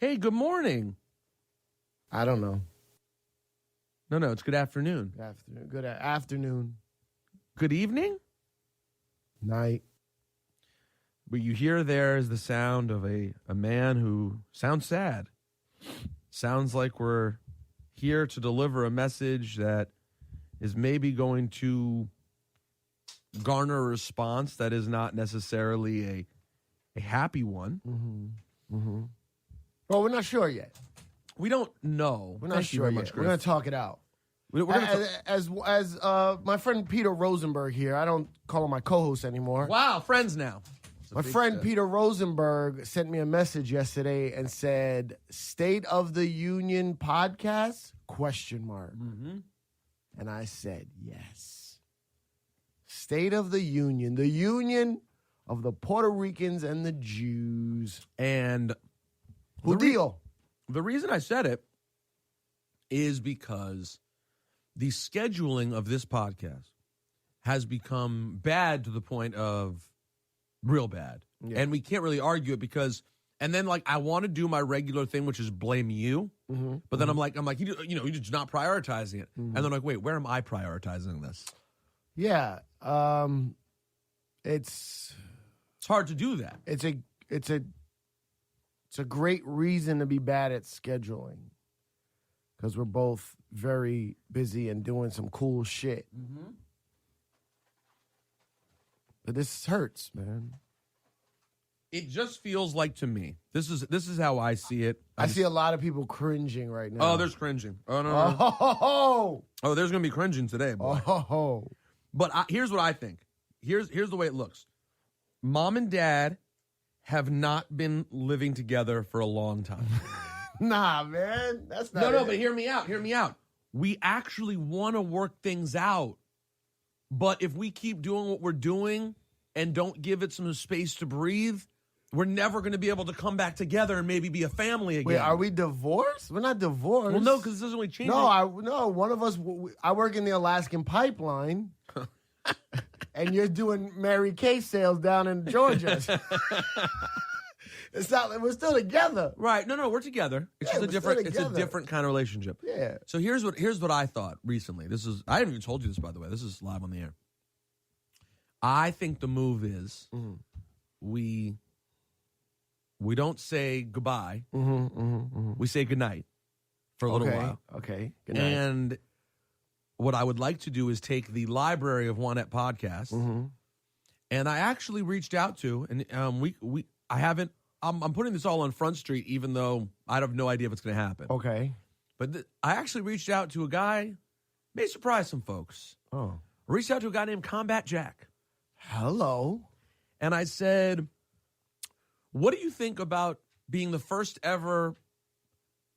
Hey, good morning. I don't know. No, it's good afternoon. Good afternoon. Good evening? Night. What you hear there is the sound of a man who sounds sad. Sounds like we're here to deliver a message that is maybe going to garner a response that is not necessarily a happy one. Mm-hmm. Mm-hmm. Well, we're not sure yet. We don't know. We're not sure yet. We're going to talk it out. As my friend Peter Rosenberg here, I don't call him my co-host anymore. Wow, friends now. My friend Peter Rosenberg sent me a message yesterday and said, State of the Union podcast? ? Mm-hmm. And I said, yes. State of the Union of the Puerto Ricans and the Jews. And who deal? The reason I said it is because the scheduling of this podcast has become bad to the point of real bad. Yeah. And we can't really argue it because, and then like I want to do my regular thing, which is blame you. Mm-hmm. But then I'm like, you're just not prioritizing it. Mm-hmm. And then like, wait, where am I prioritizing this? Yeah. It's hard to do that. It's a great reason to be bad at scheduling because we're both very busy and doing some cool shit. Mm-hmm. But this hurts, man. It just feels like to me. This is how I see it. I see a lot of people cringing right now. Oh, there's cringing. Oh no. Oh, there's gonna be cringing today, boy. Oh. But here's what I think. Here's the way it looks. Mom and Dad have not been living together for a long time. Nah, man. That's not No, but hear me out. We actually want to work things out. But if we keep doing what we're doing and don't give it some space to breathe, we're never going to be able to come back together and maybe be a family again. Wait, are we divorced? We're not divorced. Well, no, because this doesn't really change. No, one of us, I work in the Alaskan pipeline. And you're doing Mary Kay sales down in Georgia. It's not. We're still together, right? No, we're together. It's just a different. It's a different kind of relationship. Yeah. So here's what I thought recently. I haven't even told you this, by the way. This is live on the air. I think the move is we don't say goodbye. We say goodnight for a little while. Okay. Good night. And what I would like to do is take the library of Juanette podcast, and I actually reached out to, and I haven't. I'm putting this all on Front Street, even though I have no idea if it's going to happen. Okay, but I actually reached out to a guy, may surprise some folks. Oh, I reached out to a guy named Combat Jack. Hello, and I said, "What do you think about being the first ever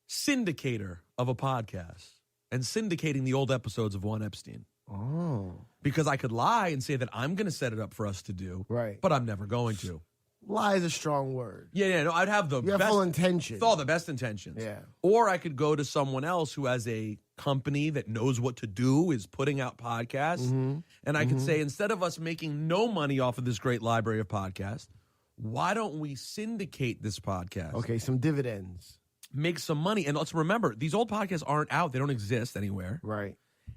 syndicator of a podcast?" And syndicating the old episodes of One Epstein. Oh. Because I could lie and say that I'm going to set it up for us to do. Right. But I'm never going to. Lie is a strong word. Yeah, no, I'd have the best. You have full intentions. All the best intentions. Yeah. Or I could go to someone else who has a company that knows what to do, is putting out podcasts. And I could say, instead of us making no money off of this great library of podcasts, why don't we syndicate this podcast? Okay, some dividends. Make some money. And let's remember, these old podcasts aren't out. They don't exist anywhere. Right.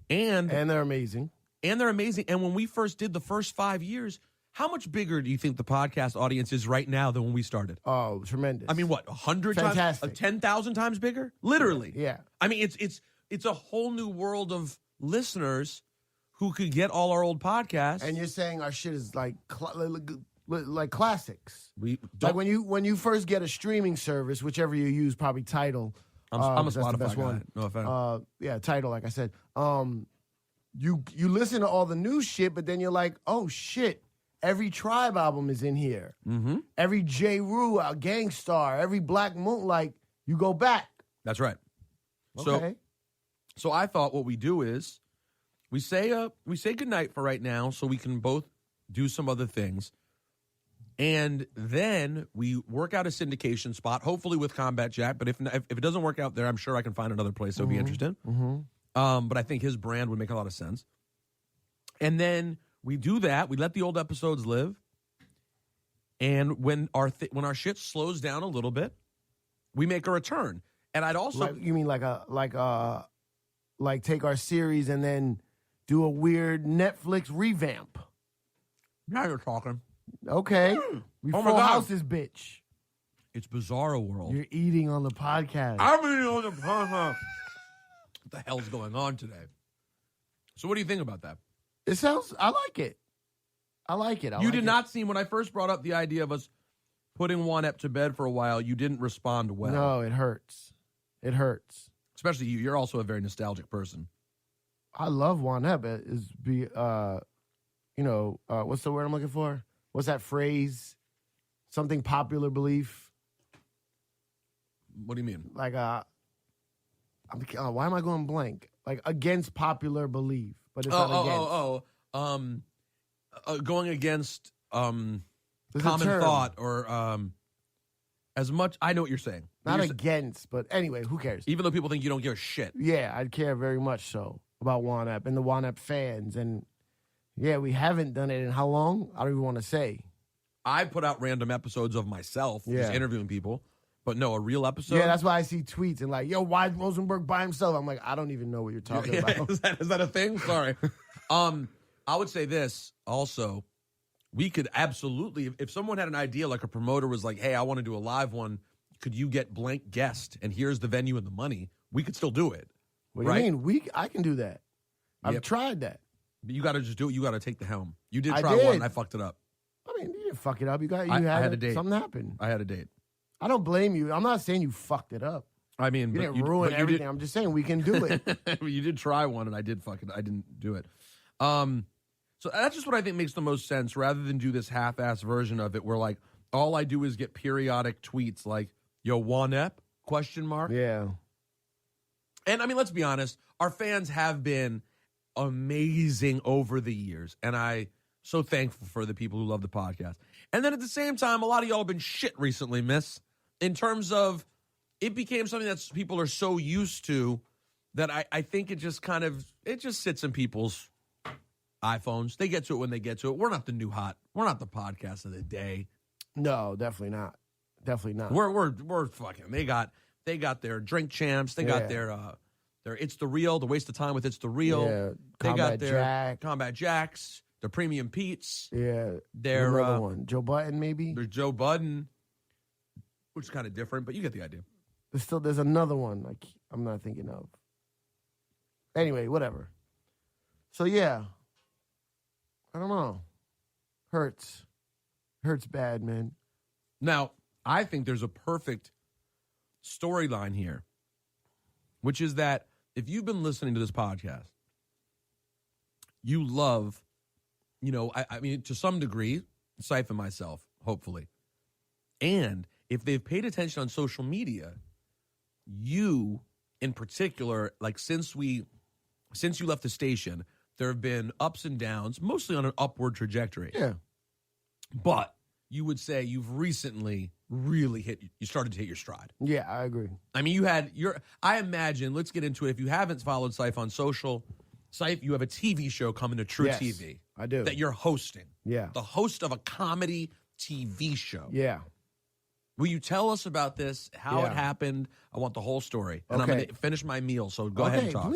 And they're amazing. And when we first did the first 5 years, how much bigger do you think the podcast audience is right now than when we started? Oh, tremendous. I mean, what, 100 times? 10,000 times bigger? Literally. Yeah. I mean, it's a whole new world of listeners who could get all our old podcasts. And you're saying our shit is like classics. Like when you first get a streaming service, whichever you use, probably Tidal. I'm a Spotify guy. One. No offense. Yeah, Tidal, like I said. You listen to all the new shit, but then you're like, oh shit, every Tribe album is in here. Every J. Rue, Gangstar, every Black Moon, like you go back. That's right. Okay. So I thought what we do is we say goodnight for right now, so we can both do some other things. And then we work out a syndication spot, hopefully with Combat Jack. But if it doesn't work out there, I'm sure I can find another place that would be interested. But I think his brand would make a lot of sense. And then we do that. We let the old episodes live. And when our shit slows down a little bit, we make a return. And I'd also you mean like take our series and then do a weird Netflix revamp. now you're talking. Okay. We Oh my full God. house this bitch. It's Bizarro World. You're eating on the podcast. I'm eating on the podcast. What the hell's going on today? So what do you think about that? It sounds, I like it. I like it. You did not seem, when I first brought up the idea of us putting Juan Ep to bed for a while, you didn't respond well. No, it hurts. It hurts. Especially you. You're also a very nostalgic person. I love Juan Ep. What's the word I'm looking for? What's that phrase? Something popular belief. What do you mean? Like, why am I going blank? Like, against popular belief, but it's not against. Going against There's a common term. thought or as much. I know what you're saying. Not against, but anyway, who cares? Even though people think you don't give a shit. Yeah, I care very much so about Juan Ep and the Juan Ep fans. And yeah, we haven't done it in how long? I don't even want to say. I put out random episodes of myself just interviewing people, but no, a real episode. Yeah, that's why I see tweets and like, yo, why is Rosenberg by himself? I'm like, I don't even know what you're talking about. Is that a thing? Sorry. I would say this also. We could absolutely, if someone had an idea, like a promoter was like, hey, I want to do a live one. Could you get blank guest? And here's the venue and the money. We could still do it. What do you mean? I can do that. I've Yep. tried that. But you got to just do it. You got to take the helm. You did try I did. one, and I fucked it up. I mean, you didn't fuck it up. I had a date. Something happened. I had a date. I don't blame you. I'm not saying you fucked it up. I mean, You didn't ruin everything. I'm just saying we can do it. You did try one, and I did fuck it. I didn't do it. So that's just what I think makes the most sense, rather than do this half-ass version of it, where like all I do is get periodic tweets like, "Yo, Juan Ep?" ? Yeah. And I mean, let's be honest, our fans have been amazing over the years, and I'm so thankful for the people who love the podcast. And then at the same time, a lot of y'all have been shit recently, miss, in terms of it became something that people are so used to that I think it just sits in people's iPhones. They get to it when they get to it. We're not the new hot. We're not the podcast of the day. No, definitely not. Definitely not. We're fucking. They got their drink champs. They got their It's the Real, the waste of time with It's the Real. Yeah. They got their Jack. Combat Jacks, the Premium Pete's. Yeah. Their another one. Joe Button, maybe? There's Joe Budden, which is kind of different, but you get the idea. There's another one like I'm not thinking of. Anyway, whatever. So yeah. I don't know. Hurts bad, man. Now, I think there's a perfect storyline here, which is that if you've been listening to this podcast, you love, I mean, to some degree, Syph and myself, hopefully. And if they've paid attention on social media, you in particular, like since you left the station, there have been ups and downs, mostly on an upward trajectory. Yeah. But you would say you've recently really started to hit your stride. Yeah, I agree. I mean, I imagine, let's get into it. If you haven't followed Syph on social, Syph, you have a TV show coming to True TV. I do. That you're hosting. Yeah. The host of a comedy TV show. Yeah. Will you tell us about this, how it happened? I want the whole story. And I'm going to finish my meal, so go ahead and talk.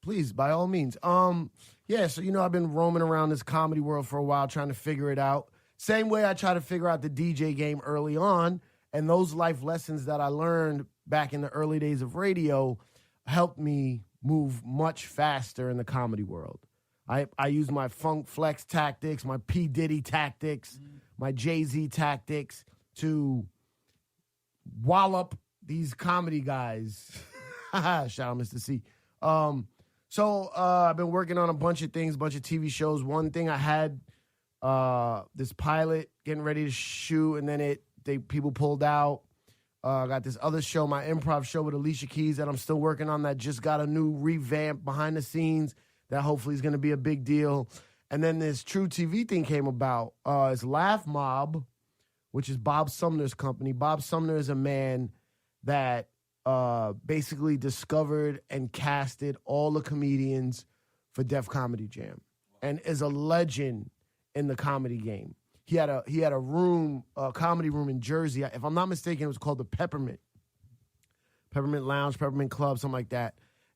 Please, by all means. So I've been roaming around this comedy world for a while trying to figure it out. Same way I try to figure out the DJ game early on, and those life lessons that I learned back in the early days of radio helped me move much faster in the comedy world. I use my Funk Flex tactics, my P. Diddy tactics, my Jay-Z tactics to wallop these comedy guys. Shout out Mr. C. So I've been working on a bunch of things, a bunch of TV shows. One thing I had this pilot getting ready to shoot, and then people pulled out. I got this other show, my improv show with Alicia Keys that I'm still working on that just got a new revamp behind the scenes that hopefully is going to be a big deal. And then this True TV thing came about. It's Laugh Mob, which is Bob Sumner's company. Bob Sumner is a man that basically discovered and casted all the comedians for Def Comedy Jam and is a legend in the comedy game. He had a room, a comedy room in Jersey. If I'm not mistaken, it was called the Peppermint. Peppermint Lounge, Peppermint Club, something like that.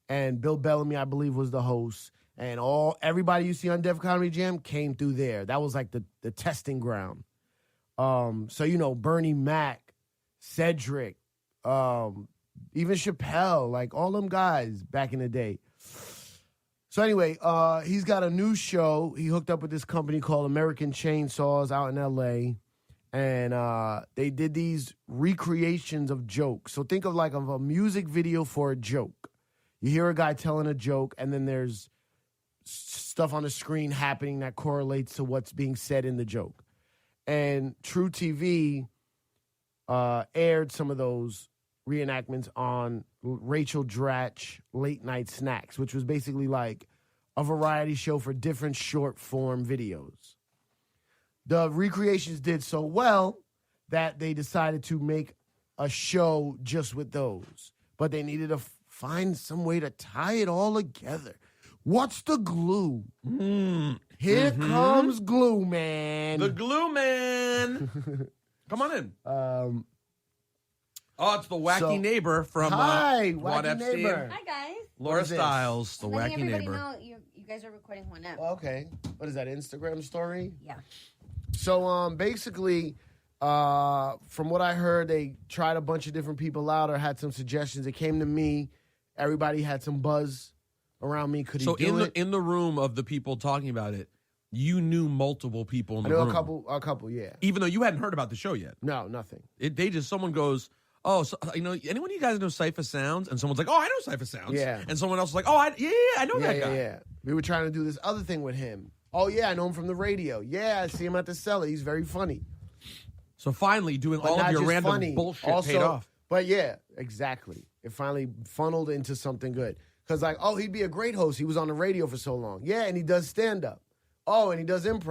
And Bill Bellamy, I believe, was the host. And everybody you see on Def Comedy Jam came through there. That was like the testing ground. So, you know, Bernie Mac, Cedric, even Chappelle, like all them guys back in the day. So anyway, he's got a new show. He hooked up with this company called American Chainsaws out in L.A., and they did these recreations of jokes. So think of a music video for a joke. You hear a guy telling a joke, and then there's stuff on the screen happening that correlates to what's being said in the joke. And True TV aired some of those reenactments on Rachel Dratch Late Night Snacks, which was basically like a variety show for different short form videos. The recreations did so well that they decided to make a show just with those, but they needed to find some way to tie it all together. What's the glue? Here comes Glue Man. The Glue Man. Come on in. It's the wacky neighbor from Hi, Wacky wacky neighbor. Hi, guys. Laura Stiles, the Letting wacky everybody neighbor. know you guys are recording one up. Okay. What is that, Instagram story? Yeah. So basically, from what I heard, they tried a bunch of different people out or had some suggestions. It came to me. Everybody had some buzz around me. Could he do it? In the room of the people talking about it, you knew multiple people in the room. I knew a couple, yeah. Even though you hadn't heard about the show yet. No, nothing. Someone goes, oh, so, you know, anyone of you guys know Cypher Sounds? And someone's like, oh, I know Cypher Sounds. Yeah. And someone else is like, oh, I know that guy. Yeah. We were trying to do this other thing with him. Oh, yeah, I know him from the radio. Yeah, I see him at the cellar. He's very funny. So finally, doing But all not of your just random funny, bullshit also, paid off. But yeah, exactly. It finally funneled into something good. Because he'd be a great host. He was on the radio for so long. Yeah, and he does stand-up. Oh, and he does improv.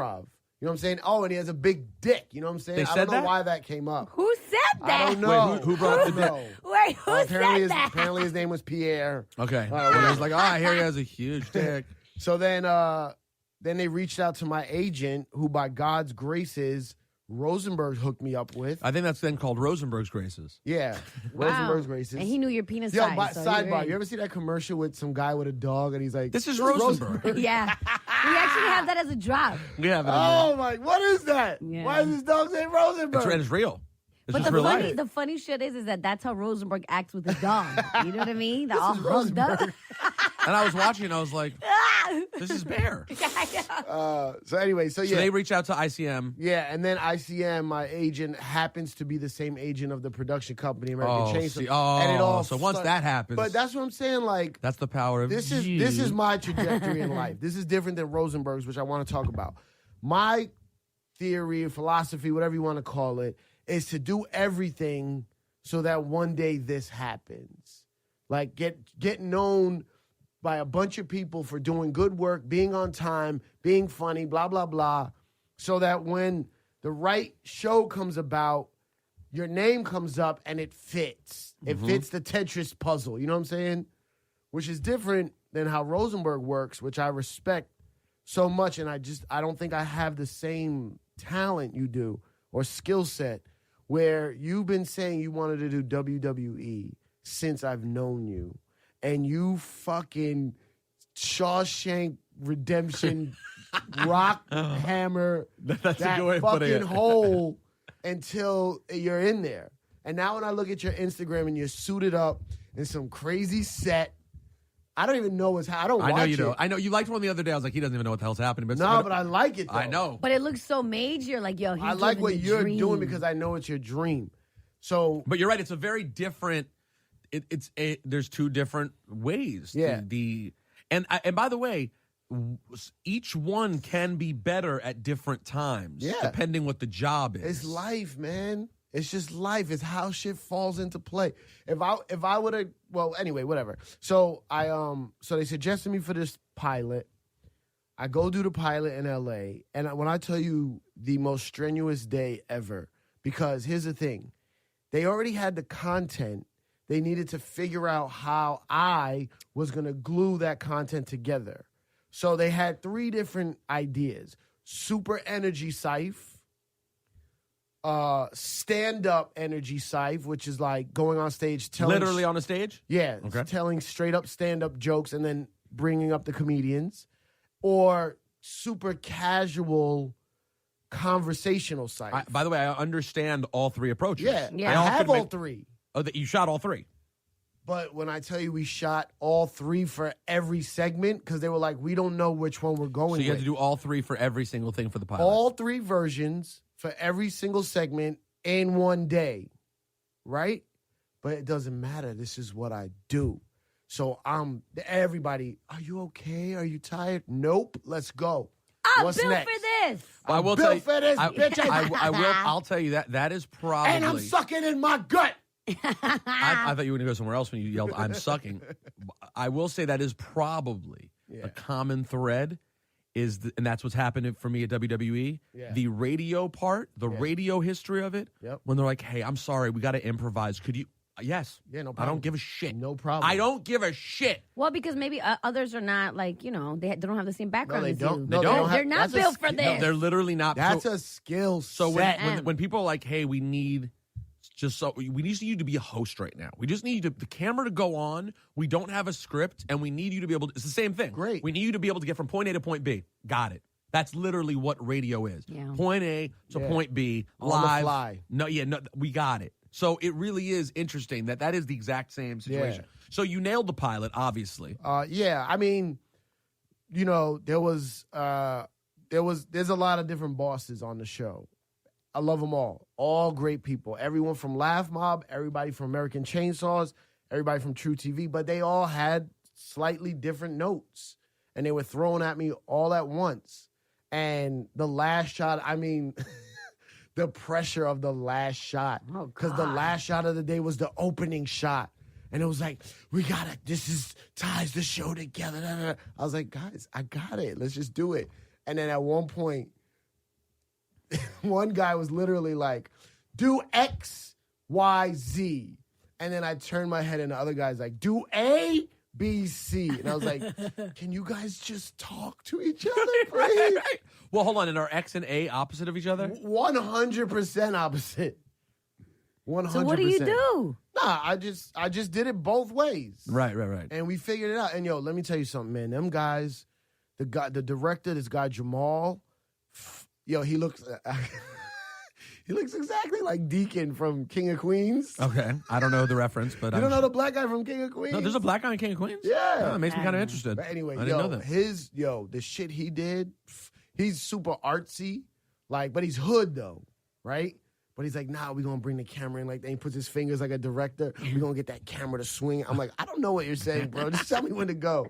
You know what I'm saying? Oh, and he has a big dick. You know what I'm saying? I don't know why that came up. Who said that? I don't know. Wait, who brought the dick? Wait, who said that? Apparently his name was Pierre. Okay. And he's like, I hear he has a huge dick. So then they reached out to my agent, who by God's graces, Rosenberg hooked me up with. I think that's then called Rosenberg's Graces. Yeah, Wow. Rosenberg's graces. And he knew your penis Yo, size. So sidebar, you ever see that commercial with some guy with a dog and he's like, This is Rosenberg. Yeah. We actually have that as a drop. Yeah, Oh my, what is that? Yeah. Why is this dog named Rosenberg? it's real. It's But just real life. the funny shit is that's how Rosenberg acts with his dog. You know what I mean? They're all is hugged up. And I was watching and I was like, this is Bear. So anyway, so So yeah. they reach out to ICM. Yeah, and then ICM, my agent, happens to be the same agent of the production company, American Chainsaw. And it all so once that happens. But that's what I'm saying, like, That's the power of this is my trajectory in life. This is different than Rosenberg's, which I want to talk about. My theory, philosophy, whatever you want to call it, is to do everything so that one day this happens. Like get known by a bunch of people for doing good work, being on time, being funny, blah, blah, blah, so that when the right show comes about, your name comes up and it fits. It fits the Tetris puzzle. You know what I'm saying? Which is different than how Rosenberg works, which I respect so much. And I don't think I have the same talent you do or skill set, where you've been saying you wanted to do WWE since I've known you. And you fucking Shawshank Redemption rock hammer That's that a good way of putting fucking it. hole until you're in there. And now when I look at your Instagram and you're suited up in some crazy set, I don't even know I don't watch I know you it. don't. I know you liked one the other day. I was like, he doesn't even know what the hell's happening. But No, but I like it though. I know. But it looks so major. Like, yo, he's I like living what the you're dream. doing because I know it's your dream. So But you're right. It's a very different. There's two different ways. Yeah. And by the way, each one can be better at different times. Yeah. Depending what the job is. it's life, man. It's just life. It's how shit falls into play. If I would have, well, anyway, whatever. So so they suggested me for this pilot. I go do the pilot in LA, and when I tell you the most strenuous day ever, because here's the thing, they already had the content. They needed to figure out how I was gonna glue that content together. So they had 3 different ideas: Super Energy Scythe, stand-up energy Syph, which is like going on stage telling Literally on a stage? Yeah, Okay. telling straight up stand-up jokes and then bringing up the comedians, or super casual conversational Syph. By the way, I understand all three approaches. Yeah, Yeah. I They all have could all make- three. Oh, that you shot all three. But when I tell you we shot all three for every segment, because they were like, we don't know which one we're So going you had with. to do all three for every single thing for the pilot. All three versions for every single segment in one day, right? But it doesn't matter. This is what I do. So everybody, are you okay? Are you tired? Nope. Let's go. I'm What's built next? for this. I will built tell you, for this, I, bitch. I'll tell you that is probably. And I'm sucking in my gut. I thought you were going to go somewhere else when you yelled, "I'm sucking." I will say that is probably Yeah. a common thread, and that's what's happened for me at WWE. Yeah. The radio part, the radio history of it. Yep. When they're like, "Hey, I'm sorry, we got to improvise. Could you?" Yes. Yeah, no I problem. don't give a shit. No problem. I don't give a shit. Well, because maybe others are not like, they don't have the same background they as don't. you. No, they don't have- They're not that's a built for skill. this. No, they're literally not. That's a skill So set. when people are like, "Hey, we need you to be a host right now. We just need the camera to go on. We don't have a script, and we need you to be able to." It's the same thing. Great. We need you to be able to get from point A to point B. Got it. That's literally what radio is. Yeah. Point A to Yeah. point B. On the Live. fly. No, we got it. So it really is interesting that is the exact same situation. Yeah. So you nailed the pilot, obviously. Yeah, I mean, there's a lot of different bosses on the show. I love them all great people. Everyone from Laugh Mob, everybody from American Chainsaws, everybody from True TV, but they all had slightly different notes, and they were thrown at me all at once. And the last shot, I mean, the pressure of the last shot, Oh, because the God. last shot of the day was the opening shot. And it was like, this ties the show together. Da, da, da. I was like, guys, I got it. Let's just do it. And then at one point, one guy was literally like, do X, Y, Z. And then I turned my head and the other guy's like, do A, B, C. And I was like, can you guys just talk to each other, please? Well, hold on. And are X and A opposite of each other? 100% opposite. 100%. So what do you do? Nah, I just did it both ways. Right. And we figured it out. And let me tell you something, man. Them guys, the director, this guy Jamal, he looks he looks exactly like Deacon from King of Queens. Okay. I don't know the reference, but You don't know the black guy from King of Queens? No, there's a black guy in King of Queens? Yeah. Oh, that makes me kind of interested. But anyway, I didn't know that. the shit he did, he's super artsy, but he's hood though, right? But he's like, nah, we're going to bring the camera in like that. He puts his fingers like a director. We're going to get that camera to swing. I'm like, I don't know what you're saying, bro. Just tell me when to go.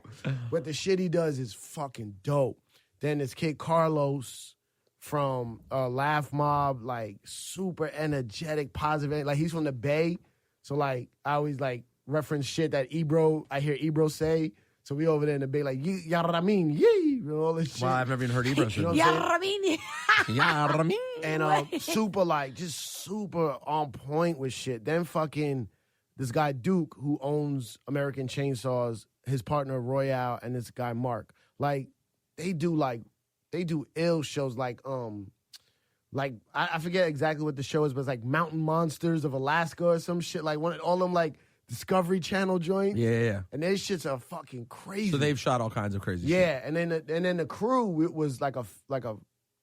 But the shit he does is fucking dope. Then this kid Carlos from Laugh Mob, super energetic, positive. He's from the Bay. So, I always, reference shit that I hear Ebro say. So we over there in the Bay, Yaramin, yee, all this shit. Well, I've never even heard Ebro say You know that. what I'm saying? Yeah, I mean, And super on point with shit. Then fucking this guy Duke, who owns American Chainsaws, his partner Royale, and this guy Mark. They do ill shows I forget exactly what the show is, but it's like Mountain Monsters of Alaska or some shit. All them Discovery Channel joints. Yeah. And these shits are fucking crazy. So they've shot all kinds of crazy shit. Yeah, and then the crew was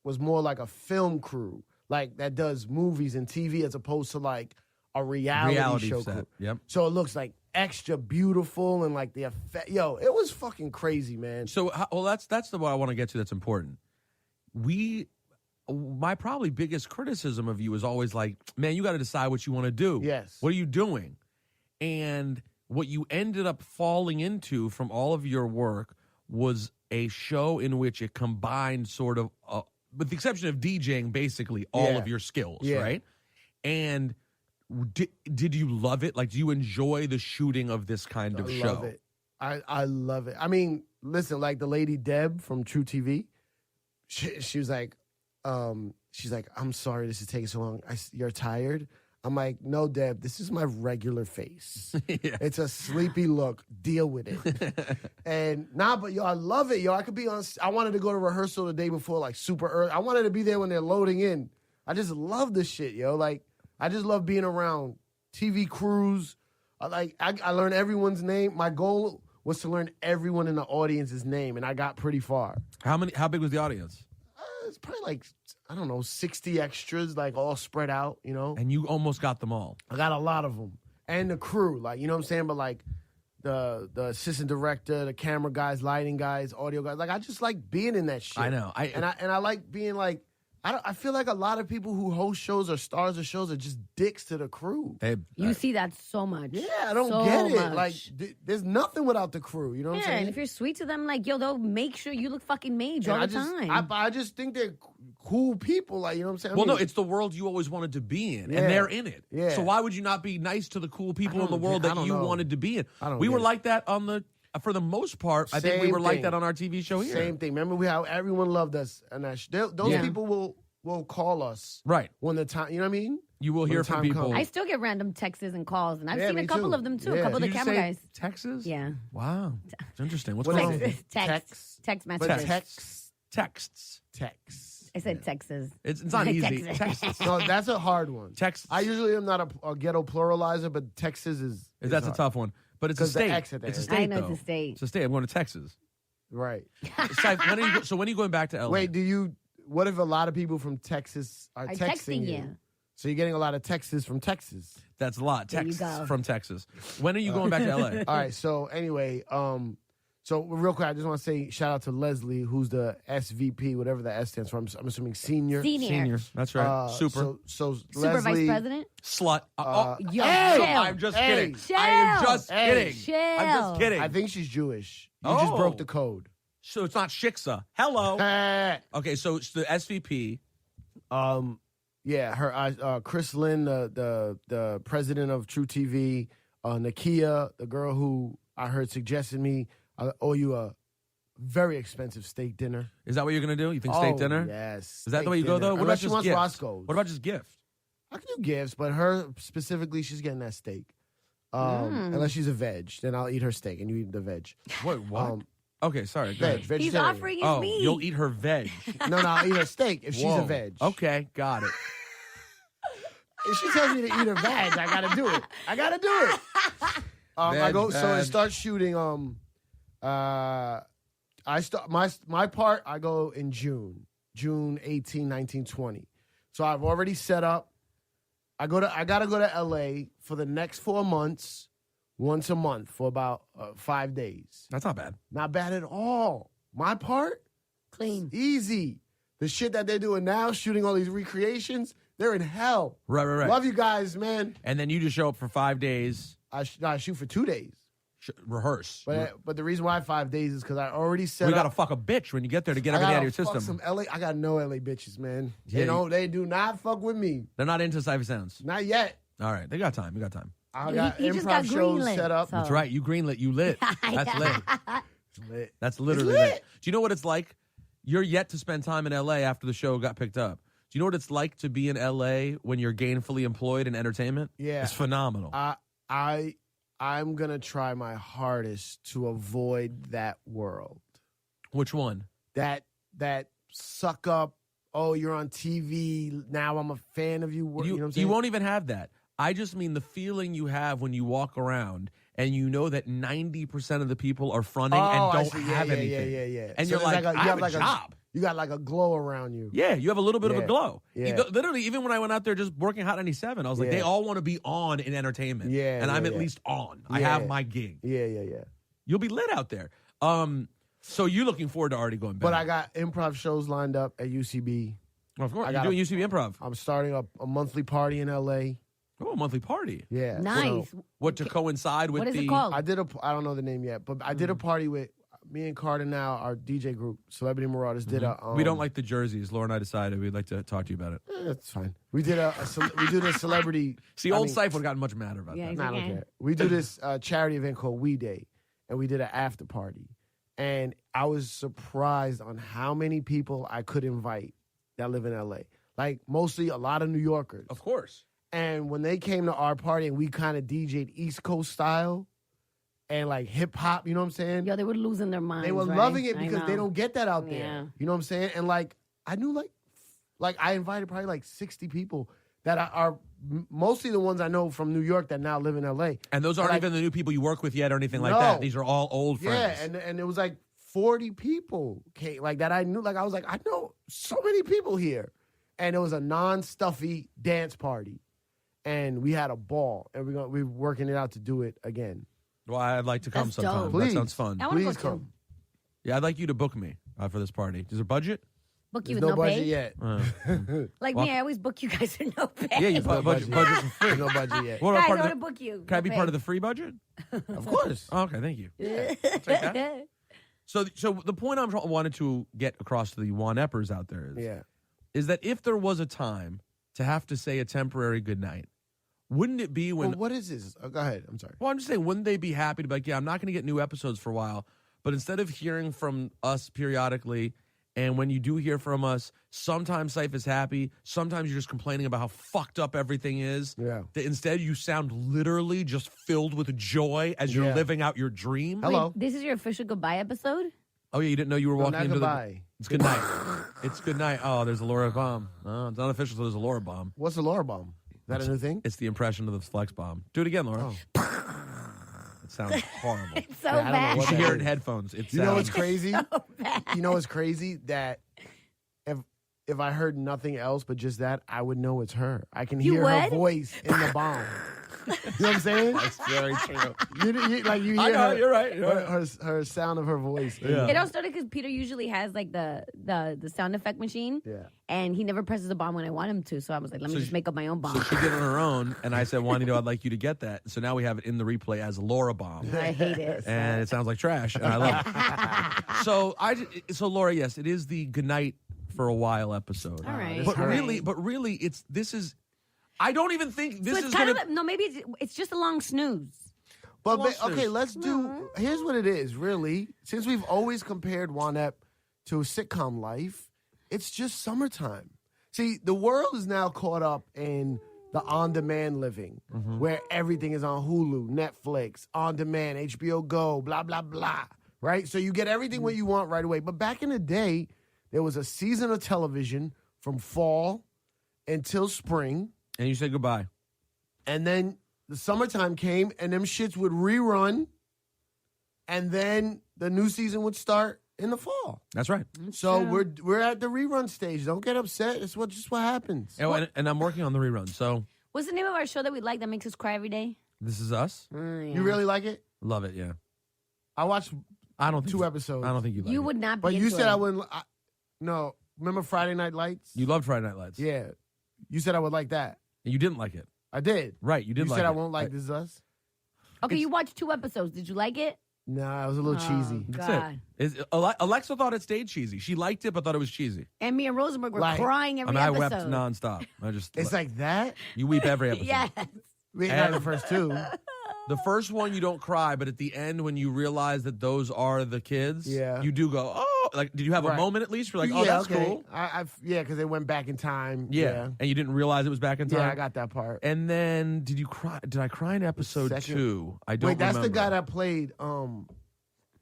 was more like a film crew, that does movies and TV as opposed to a reality show set. crew. Yep. So it looks extra beautiful and the effect. It was fucking crazy, man. So, that's the one I want to get to. That's important. My probably biggest criticism of you is always man, you got to decide what you want to do. Yes. What are you doing? And what you ended up falling into from all of your work was a show in which it combined sort of, with the exception of DJing, basically all Yeah. of your skills, Yeah. right? And did you love it? Do you enjoy the shooting of this kind of I show? love it. I love it. I mean, listen, the lady Deb from True TV, she was like, I'm sorry this is taking so long. You're tired? I'm like, no, Deb, this is my regular face. Yeah. It's a sleepy look. Deal with it. And but I love it, I could be on. I wanted to go to rehearsal the day before, super early. I wanted to be there when they're loading in. I just love this shit, yo. Like, I just love being around TV crews. I learned everyone's name. My goal was to learn everyone in the audience's name, and I got pretty far. How big was the audience? It's probably like, I don't know, 60 extras, like all spread out, you know? And you almost got them all. I got a lot of them. And the crew, like, you know what I'm saying? But like the assistant director, the camera guys, lighting guys, audio guys. Like, I just like being in that shit. I know. I like being like, I feel like a lot of people who host shows or stars of shows are just dicks to the crew. You see that so much. Yeah, I don't so get it. much. Like, there's nothing without the crew. You know what I'm Yeah, saying? and if you're sweet to them, like, yo, they'll make sure you look fucking mage all the time. I just think they're cool people. Like, you know what I'm saying? Well, no, it's the world you always wanted to be in, Yeah. and they're in it. Yeah. So why would you not be nice to the cool people in the world I that don't you know. wanted to be in? I don't We get were it. like that for the most part. I think we Same were like thing. that on our TV show here. Same thing. Remember how everyone loved us, and those Yeah. people will call us Right. when the time. You know what I mean? You will When hear the from time people. comes. I still get random texts and calls, and I've Yeah, seen me a couple too. of them too. Yeah. A couple of Did the you camera say guys. Texas? Yeah. Wow. It's interesting. What's What going is on? it? Text But messages. texts. Texts. I said Texas. It's not easy. Texas. Texts. No, that's a hard one. Texts. I usually am not a ghetto pluralizer, but Texas is That's a hard. tough one. But it's a 'Cause the state. X at the It's a end. state, I know though. it's a state. It's a state. I'm going to Texas. Right. Syph, when are you going back to LA? Wait, what if a lot of people from Texas are texting you? So you're getting a lot of texts from Texas. That's a lot. There you Texts go. from Texas. When are you going back to LA? All right. So anyway, so real quick, I just want to say shout out to Leslie, who's the SVP, whatever the S stands for. I'm assuming senior. Senior. That's right. Super. So Super Leslie, Vice President. Slut. Yo, hey, chill. I'm just kidding. Chill. I am just Hey. kidding. Chill. I'm just kidding. I think she's Jewish. You just Oh. broke the code. So it's not Shiksa. Hello. Eh. Okay, so it's the SVP. Yeah, her Chris Lynn, the president of True TV, Nakia, the girl who I heard suggested me, I owe you a very expensive steak dinner. Is that what you're going to do? You think steak Oh, dinner? Yes. Is that the steak way you go, dinner. though? What Unless about she just wants gifts? Roscoe's. What about just gift? I can do gifts, but her specifically, she's getting that steak. Unless she's a veg, then I'll eat her steak and you eat the veg. Wait, what? Okay, sorry. Go Veg, ahead. vegetarian. He's offering his Oh, meat. you'll eat her veg. No, I'll eat her steak if she's a Whoa. veg. Okay, got it. If she tells me to eat her veg, I gotta do it. I gotta do it. I go. So it veg. starts shooting. I start my part. I go in June 18, 19, 20. So I've already set up. I gotta go to LA for the next 4 months, once a month for about 5 days. That's not bad. Not bad at all. My part, Clean. easy. The shit that they're doing now, shooting all these recreations, they're in hell. Right. Love you guys, man. And then you just show up for 5 days, I shoot for 2 days. rehearse. But the reason why 5 days is because I already set We up. got to fuck a bitch when you get there to get I everything out gotta of your fuck system. some LA. I got no LA bitches, man. Yeah, They do not fuck with me. They're not into Cypher Sounds. Not yet. All right, they got time. We got time. I He- got he just improv got shows greenlit, set up. so- That's right. You greenlit. You lit. That's lit. It's lit. That's literally lit. lit. Do you know what it's like? You're yet to spend time in LA after the show got picked up. Do you know what it's like to be in LA when you're gainfully employed in entertainment? Yeah. It's phenomenal. I'm gonna try my hardest to avoid that world. Which one? That suck up. Oh, you're on TV now. I'm a fan of you. You know what I'm saying? You won't even have that. I just mean the feeling you have when you walk around and you know that 90% of the people are fronting and I don't see. have anything. Yeah. And So you're there's like, you I have a like job. You got like a glow around you. Yeah, you have a little bit of a Yeah. glow. Yeah. Literally, even when I went out there just working Hot 97, I was like, Yeah. they all want to be on in entertainment. Yeah, and I'm yeah, at yeah. least on. I Yeah. have my gig. Yeah. You'll be lit out there. So you're looking forward to already going back. But I got improv shows lined up at UCB. Of course, I you're got doing UCB Improv. I'm starting a monthly party in LA. Oh, a monthly party. Yeah. Nice. So What to coincide with What is the? it called? I don't know the name yet, but I did a party with me and Cardinal, our DJ group, Celebrity Marauders, did a. We don't like the jerseys. Laura and I decided we'd like to talk to you about it. That's fine. We did we do this celebrity. See, old Syph would have gotten much madder about Yeah, that. Nah, I don't Okay. care. We do this charity event called We Day, and we did an after party, and I was surprised on how many people I could invite that live in LA. Like mostly a lot of New Yorkers. Of course. And when they came to our party and we kind of DJ'd East Coast style and like hip hop, you know what I'm saying? Yo, they were losing their minds. They were right? loving it I because they know. don't get that out there. Yeah. You know what I'm saying? And like I knew like Like, I invited probably like 60 people that are mostly the ones I know from New York that now live in L.A. And those aren't like, even the new people you work with yet or anything like No. that. These are all old friends. Yeah, and it was like 40 people came, like that I knew. Like, I was like, I know so many people here. And it was a non-stuffy dance party. And we had a ball. And we're working it out to do it again. Well, I'd like to come That's sometime. dope. That Please. sounds fun. I want to go Please come. too. Yeah, I'd like you to book me for this party. Is there budget? Book you There's with no no budget pay. yet. Like Well- me, I always book you guys with no pay. Yeah, you No budget budget. for free. There's no budget yet. What about Guys, I part want of to the, book you. can I be part of the free budget? Of course. Oh, okay, thank you. I'll take that. So the point wanted to get across to the One-Eppers out there Yeah. is that if there was a time to have to say a temporary goodnight, wouldn't it be when... Well, what is this? Go ahead. I'm sorry. Well, I'm just saying, wouldn't they be happy to be like, yeah, I'm not going to get new episodes for a while, but instead of hearing from us periodically, and when you do hear from us, sometimes Syph is happy, sometimes you're just complaining about how fucked up everything is. Yeah. That instead, you sound literally just filled with joy as you're Yeah. living out your dream. Hello. Wait, this is your official goodbye episode? Oh, yeah, you didn't know you were No, walking not into goodbye. It's good night. It's good night. Oh, there's a Laura bomb. Oh, it's unofficial, so there's a Laura bomb. What's the Laura bomb? Is that a new thing? It's the impression of the flex bomb. Do it again, Laura. It sounds horrible. It's so Yeah, I don't know bad. You what should that hear it is. in headphones. It You know what's sounds crazy? bad. You know what's crazy? That if I heard nothing else but just that, I would know it's her. I can You hear her would? voice in the bomb. You know what I'm saying? That's very true. You hear I know, her, you're right. You're right. her sound of her voice. Yeah. It all started because Peter usually has like the sound effect machine, Yeah. and he never presses the bomb when I want him to. So I was like, let me So just she- make up my own So bomb. she did it on her own, and I said, Juanito, I'd like you to get that. So now we have it in the replay as Laura bomb. I hate it. And it sounds like trash, and I love it. So Laura, yes, it is the goodnight for a while episode. All right. But all really, right. this is. I don't even think this So is it's kind gonna. of no, maybe it's just a long snooze. But Monsters. okay, let's do. Here's what it is, really. Since we've always compared One-Ep to sitcom life, it's just summertime. See, the world is now caught up in the on-demand living, where everything is on Hulu, Netflix, on-demand, HBO Go, blah blah blah. Right, so you get everything what you want right away. But back in the day, there was a season of television from fall until spring. And you said goodbye. And then the summertime came, and them shits would rerun, and then the new season would start in the fall. That's right. So we're at the rerun stage. Don't get upset. It's just what happens. And I'm working on the rerun. So What's the name of our show that we like that makes us cry every day? this is us. Yeah. You really like it? Love it. Yeah. I watched I don't think 2 episodes. I don't think you like You it. would not be. But you into said it. I wouldn't. No, remember Friday Night Lights? You loved Friday Night Lights. Yeah, you said I would like that. And you didn't like it. I did. Right. You did You like said it. I won't like This Is Us. Okay, you watched 2 episodes. Did you like it? Nah, it was a little cheesy. That's God. it. Alexa thought it stayed cheesy. She liked it, but thought it was cheesy. And me and Rosenberg were Like- crying I every mean, I episode. wept nonstop. I just. It's like that. you weep every episode. Yes. We ain't had the first 2. The first one you don't cry, but at the end when you realize that those are the kids, Yeah. you do go, oh, like did you have a Right. moment at least? You're like, oh, yeah, that's okay. cool. Yeah, because they went back in time. Yeah. And you didn't realize it was back in time. Yeah, I got that part. And then did you cry? Did I cry in episode second- 2? I don't Wait, that's remember. the guy that played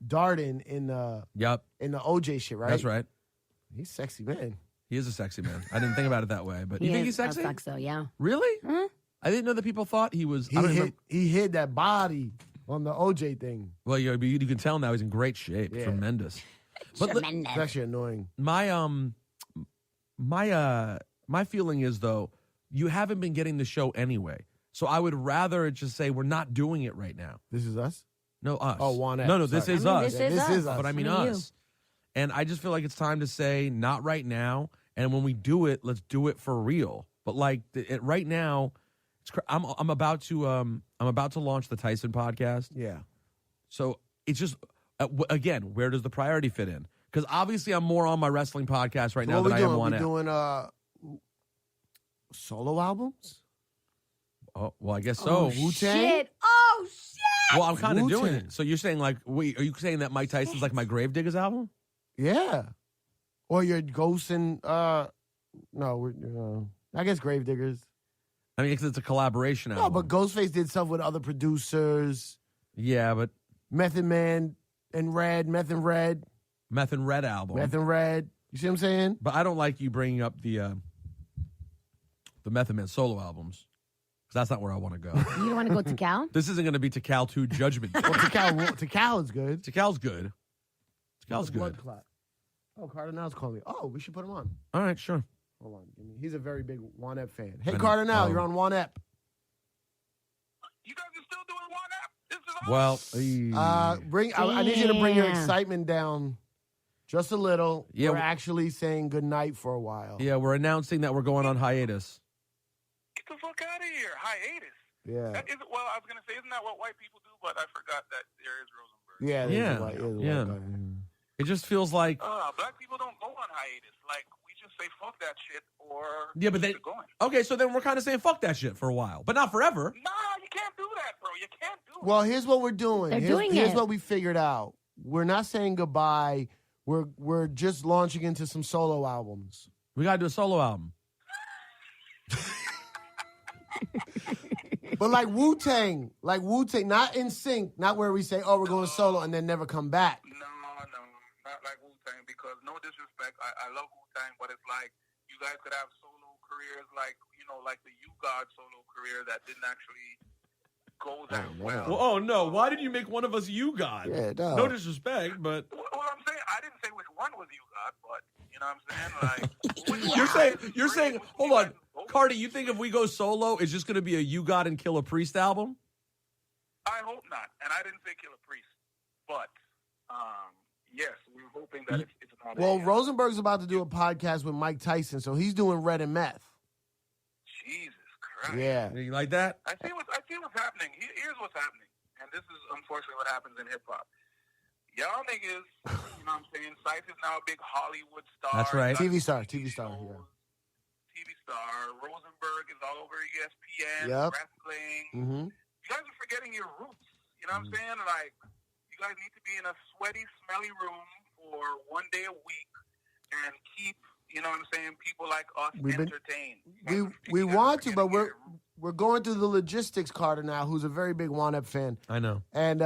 Darden in Yep, the OJ shit, right? that's right. He's sexy, man. He is a sexy man. I didn't think about it that way, but you think he's sexy? I think so, yeah. Really? Hmm? I didn't know that people thought he was. He I don't hit remember. he hit that body on the OJ thing. Well, you can tell now he's in great shape. Yeah. Tremendous. But Tremendous. It's actually annoying. my feeling is though you haven't been getting the show anyway. So I would rather just say we're not doing it right now. This is us. No, us. Oh, One-Ep, No, this sorry. is I mean, us. this is This us. is us. But I mean I mean, us. And I just feel like it's time to say not right now. And when we do it, let's do it for real. But like right now, I'm about to launch the Tyson podcast. Yeah. So it's just again, where does the priority fit in? Because obviously I'm more on my wrestling podcast right now what than we I am doing? on We it. doing solo albums? Oh, well, I guess so. Oh, Wu-Tang? Shit. Oh, shit. Well, I'm kind of doing Wu-Tang. it. So you're saying like, wait, are you saying that Mike Tyson's like my Gravediggers album? Yeah. Or your Ghosts and I guess Gravediggers. I mean, it's a collaboration No, album. but Ghostface did stuff with other producers. Yeah, but Method Man and Red, Meth and Red, Meth and Red album. Meth and Red. You see what I'm saying? But I don't like you bringing up the Method Man solo albums. Because that's not where I want to go. You don't want to go to Cal? This isn't going to be Tikal 2 Judgment. Well, Tikal is good. Tikal's good. Tikal's Blood good. clot. Oh, Cardinal's calling me. Oh, we should put him on. All right, sure. Hold on. He's a very big One-Ep fan. Hey, I know. Cardinal, Oh. you're on One-Ep. You guys are still doing one app? This is awesome. Well, I need you to bring your Damn. excitement down just a little. Yeah, We're actually saying goodnight for a while. yeah, we're announcing that we're going on hiatus. Get the fuck out of here. Hiatus. Yeah. That is, well, I was going to say, isn't that what white people do? But I forgot that there is Rosenberg. Yeah. Yeah. It just feels like Black people don't go on hiatus. Like, we just say fuck that shit or Yeah, but keep it going. okay, so then we're kind of saying fuck that shit for a while, but not forever. Nah, you can't do that, bro. You can't do it. Well, here's what we're doing. They're doing Here's it. what we figured out. We're not saying goodbye. We're just launching into some solo albums. We got to do a solo album. But like Wu-Tang, not in sync, not where we say, oh, we're going solo and then never come back. No, not like Wu-Tang, because no disrespect, I love Wu-Tang, but it's like you guys could have solo careers like, like the You God solo career that didn't actually go that well. Well, oh no, why did you make one of us you God? Yeah, no. No disrespect, but Well, I'm saying, I didn't say which one was You God, but you know what I'm saying? Like, which one you're is saying, great? hold You on, guys both- Cardi, you think if we go solo, it's just going to be a You God and Kill a Priest album? I hope not, and I didn't say Kill a Priest, but yes, we're hoping that it's not. Well, Rosenberg's about to do a podcast with Mike Tyson, so he's doing Red and Meth. Jesus Christ. Yeah. You like that? I see what's happening. Here's what's happening, and this is unfortunately what happens in hip hop. Y'all niggas, you know what I'm saying? Syph is now a big Hollywood star. That's right. TV star, shows, yeah. TV star. Rosenberg is all over ESPN, Yep. wrestling. Mm-hmm. You guys are forgetting your roots. You know what I'm saying? Like, you guys need to be in a sweaty, smelly room for one day a week and keep, you know what I'm saying, people like us entertained. We You guys want are to, but forgetting we're going through the logistics, Carter, now, who's a very big One-Up fan. I know. And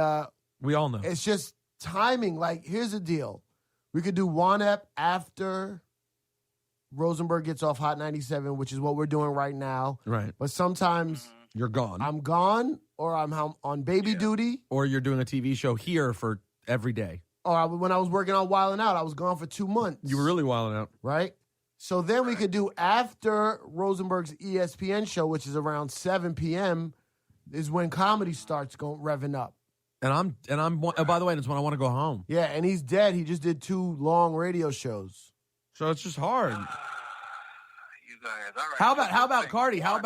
We all know. it's just timing. Like, here's the deal. We could do One-Up after Rosenberg gets off Hot 97, which is what we're doing right now. Right. But sometimes You're gone. I'm gone or I'm on baby duty. Or you're doing a TV show here for every day. Or when I was working on Wildin' Out, I was gone for 2 months. You were really wilding out. Right? So then we could do after Rosenberg's ESPN show, which is around 7 p.m., is when comedy starts going revving up. And I'm oh, by the way, it's when I want to go home. Yeah, and he's dead. He just did 2 long radio shows. So it's just hard. You guys, all right. How about Cardi? How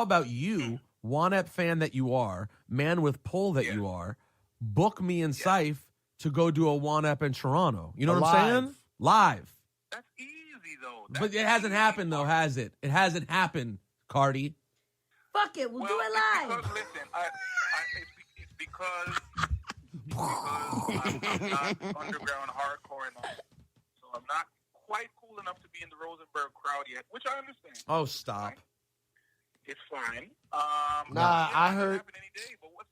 about you, One-Ep fan that you are, man with pull that you are, book me and Syph to go do a One-Ep in Toronto. You know what I'm saying? Live. That's easy, though. But it hasn't happened, though, has it? It hasn't happened, Cardi. Fuck it, we'll do it live. Because, listen, it's because I'm not underground hardcore enough. So I'm not quite cool enough to be in the Rosenberg crowd yet, which I understand. Oh, stop. Right? It's fine. I it heard. can happen any day, but what's,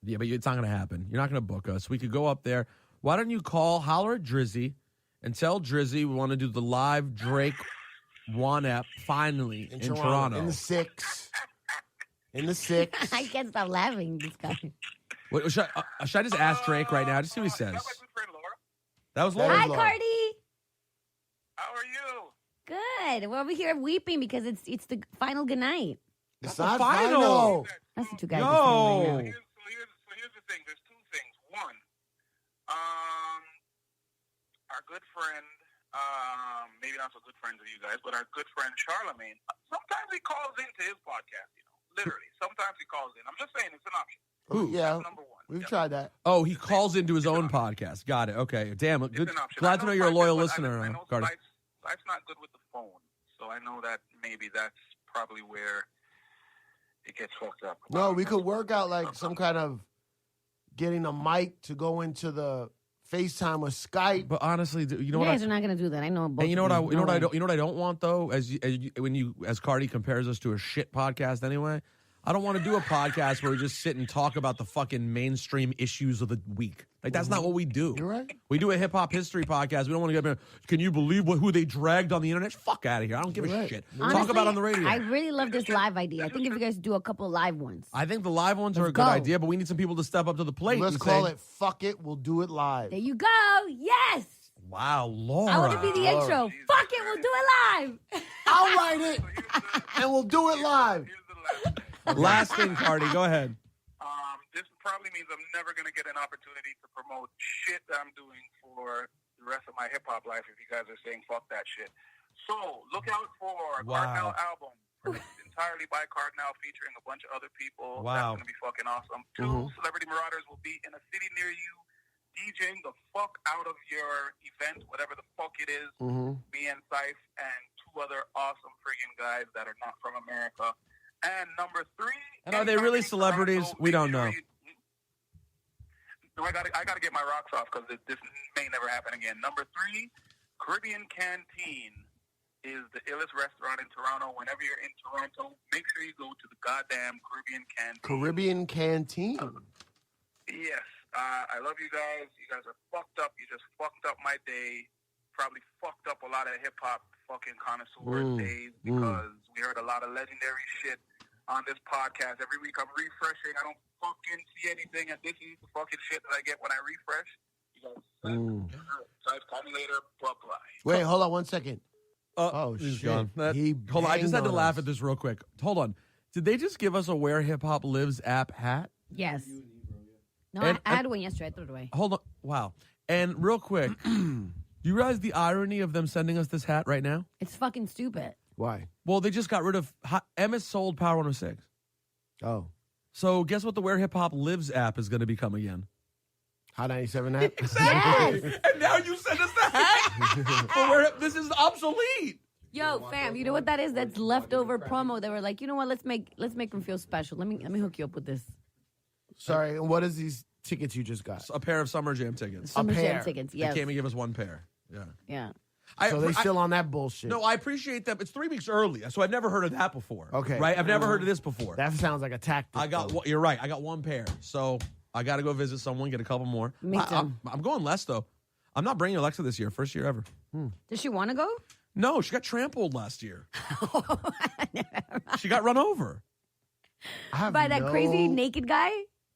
Yeah, but it's not going to happen. You're not going to book us. We could go up there. Why don't you holler at Drizzy, and tell Drizzy we want to do the live Drake One-Ep finally in Toronto. In the 6. In the 6. I can't stop laughing. This guy. Wait, should I just ask Drake right now? Just see what he says. That's my good friend Laura. That was That Laura. is Hi, Laura. Cardi. How are you? Good. We're over here weeping because it's the final good night. It's the not final. final. That's what you guys Yo. are saying right now. So here's the thing. There's 2 things. One, our good friend, maybe not so good friends with you guys, but our good friend Charlemagne, sometimes he calls into his podcast, literally. Sometimes he calls in. I'm just saying it's an option. Who? Yeah, That's number 1. we've Yep. tried that. Oh, he calls into his own podcast. Got it. Okay. Damn. It's Good. an option. Glad to know you're a Syph loyal is, but listener, I know Cardi. Syph's not good with the phone, so I know that maybe that's probably where it gets fucked up. No, we could work out like some kind of getting a mic to go into the FaceTime or Skype. But honestly, you know You what? guys are not going to do that. I know both. And you know what? of you. You know what? No I way. don't. You know what I don't want though. As Cardi compares us to a shit podcast anyway. I don't want to do a podcast where we just sit and talk about the fucking mainstream issues of the week. Like, that's not what we do. You're right. We do a hip-hop history podcast. We don't want to get, can you believe who they dragged on the internet? Fuck out of here. I don't give a shit. Honestly, talk about it on the radio. I really love this live idea. I think if you guys do a couple live ones. I think the live ones are a Let's good go. idea, but we need some people to step up to the plate. Let's and call say, it Fuck It, We'll Do It Live. There you go. Yes. Wow, Laura. I want to be the intro. Fuck it, we'll do it live. I'll write it, and we'll do it live. Here's the last. Last thing, Cardi. Go ahead. This probably means I'm never going to get an opportunity to promote shit that I'm doing for the rest of my hip-hop life if you guys are saying fuck that shit. So, look out for Cardinal album, produced entirely by Cardinal, featuring a bunch of other people. Wow. That's going to be fucking awesome. 2 Celebrity Marauders will be in a city near you, DJing the fuck out of your event, whatever the fuck it is. Me and Syph and 2 other awesome friggin' guys that are not from America. And number 3. And are they really celebrities? We don't know. No, I gotta get my rocks off because this may never happen again. Number 3, Caribbean Canteen is the illest restaurant in Toronto. Whenever you're in Toronto, make sure you go to the goddamn Caribbean Canteen. Caribbean Canteen. Yes. I love you guys. You guys are fucked up. You just fucked up my day. Probably fucked up a lot of hip-hop fucking connoisseurs' days because we heard a lot of legendary shit on this podcast. Every week I'm refreshing. I don't fucking see anything, and this is the fucking shit that I get when I refresh. You guys call me later. Bye-bye. Wait, hold on 1 second. He's shit. gone. Hold on. I just had to laugh at this real quick. Hold on. Did they just give us a Where Hip Hop Lives app hat? Yes. No, And- I had one yesterday. I threw it away. Hold on. Wow. And real quick, do you realize the irony of them sending us this hat right now? It's fucking stupid. Why? Well, they just got rid of Emmett sold Power 106. Oh, So guess what the Where Hip Hop Lives app is going to become again? Hot 97 app. Exactly. And now you send us the hat. For where this is obsolete. Yo, fam, you know what that is? That's leftover promo. They were like, you know what? Let's make them feel special. Let me hook you up with this. Sorry, and what is these tickets you just got? A pair of Summer Jam tickets. Summer Jam pair. tickets. They Yes. came and give us one pair. Yeah. Yeah. So they still on that bullshit. No, I appreciate that. It's 3 weeks early, so I've never heard of that before. Okay. Right? I've never heard of this before. That sounds like a tactic. You're right. I got one pair. So I got to go visit someone, get a couple more. Me too. I'm going less, though. I'm not bringing Alexa this year. First year ever. Does she want to go? No, she got trampled last year. She got run over. I have By that crazy naked guy?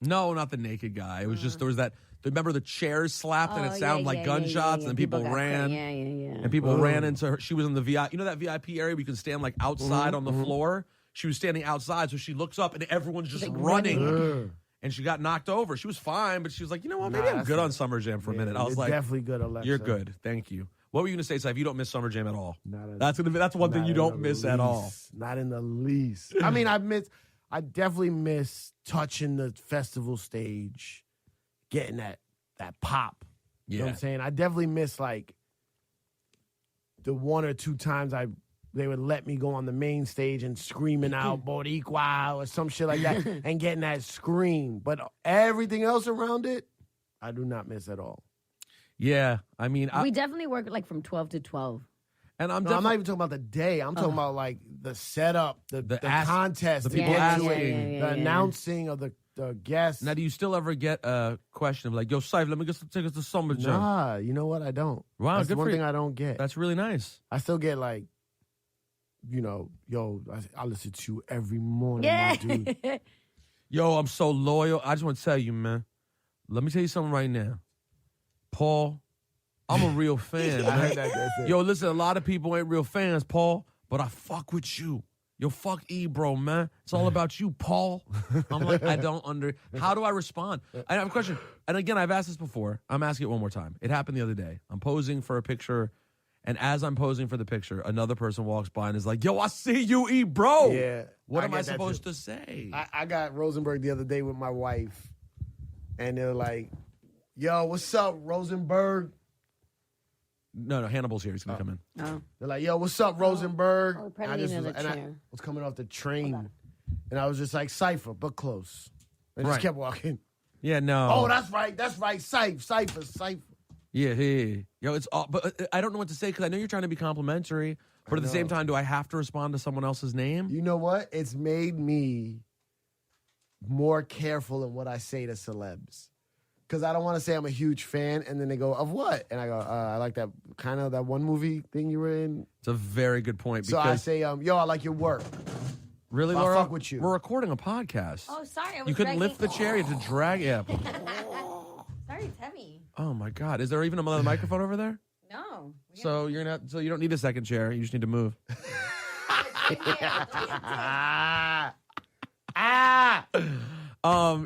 No, not the naked guy. It was just, there was that, remember the chairs slapped and it sounded like gunshots and people got ran. crazy. Yeah. And people ran into her. She was in the VIP. You know that VIP area where you can stand like outside on the floor? She was standing outside, so she looks up and everyone's just like running. And she got knocked over. She was fine, but she was like, you know what? Maybe I'm good on Summer Jam for a minute. I was You're like, definitely good, Alexa. you're good. Thank you. What were you going to say, Saif? You don't miss Summer Jam at all. That's one thing you don't miss at all. Not in the least. I mean, I definitely miss touching the festival stage, getting that pop. You know what I'm saying? I definitely miss like the 1 or 2 times they would let me go on the main stage and screaming out Boricua or some shit like that and getting that scream. But everything else around it, I do not miss at all. Yeah, I mean, We definitely work like from 12 to 12. and I'm No, I'm not even talking about the day. I'm talking about like the setup, the contest, the to people get to asking, it, the announcing of the guests. Now, do you still ever get a question of like, yo, Saif, let me get some tickets to Summer Jam? Nah, you know what? I don't. Wow, That's good the one for you. thing I don't get. That's really nice. I still get like, yo, I listen to you every morning, Yeah. my dude. Yo, I'm so loyal. I just want to tell you, man. Let me tell you something right now. Paul, I'm a real fan, I man. heard that's it. Yo, listen, a lot of people ain't real fans, Paul, but I fuck with you. Yo, fuck E, bro, man. It's all about you, Paul. I'm like, how do I respond? I have a question. And again, I've asked this before. I'm asking it one more time. It happened the other day. I'm posing for a picture, and as I'm posing for the picture, another person walks by and is like, yo, I see you, E, bro. Yeah. What I am I get that supposed too. to say? I got Rosenberg the other day with my wife, and they're like, yo, what's up, Rosenberg? No, Hannibal's here. He's going to come in. Oh. They're like, yo, what's up, Rosenberg? Oh, And probably I just need was, another and I chair. was coming off the train, and I was just like, Cypher, but close. And just Right. kept walking. Yeah, no. Oh, that's right, Cypher. Yeah. Yo, it's all, but I don't know what to say because I know you're trying to be complimentary, but at the same time, do I have to respond to someone else's name? You know what? It's made me more careful in what I say to celebs. Because I don't want to say I'm a huge fan, and then they go, of what? And I go, I like that kind of that one movie thing you were in. It's a very good point. So I say, yo, I like your work. Really, I'll Laura? fuck with you. We're recording a podcast. Oh, sorry. I was You couldn't dragging- lift the chair. You had to drag it. Sorry, it's heavy. Oh my God! Is there even another microphone over there? No. So you're not. So you don't need a second chair. You just need to move.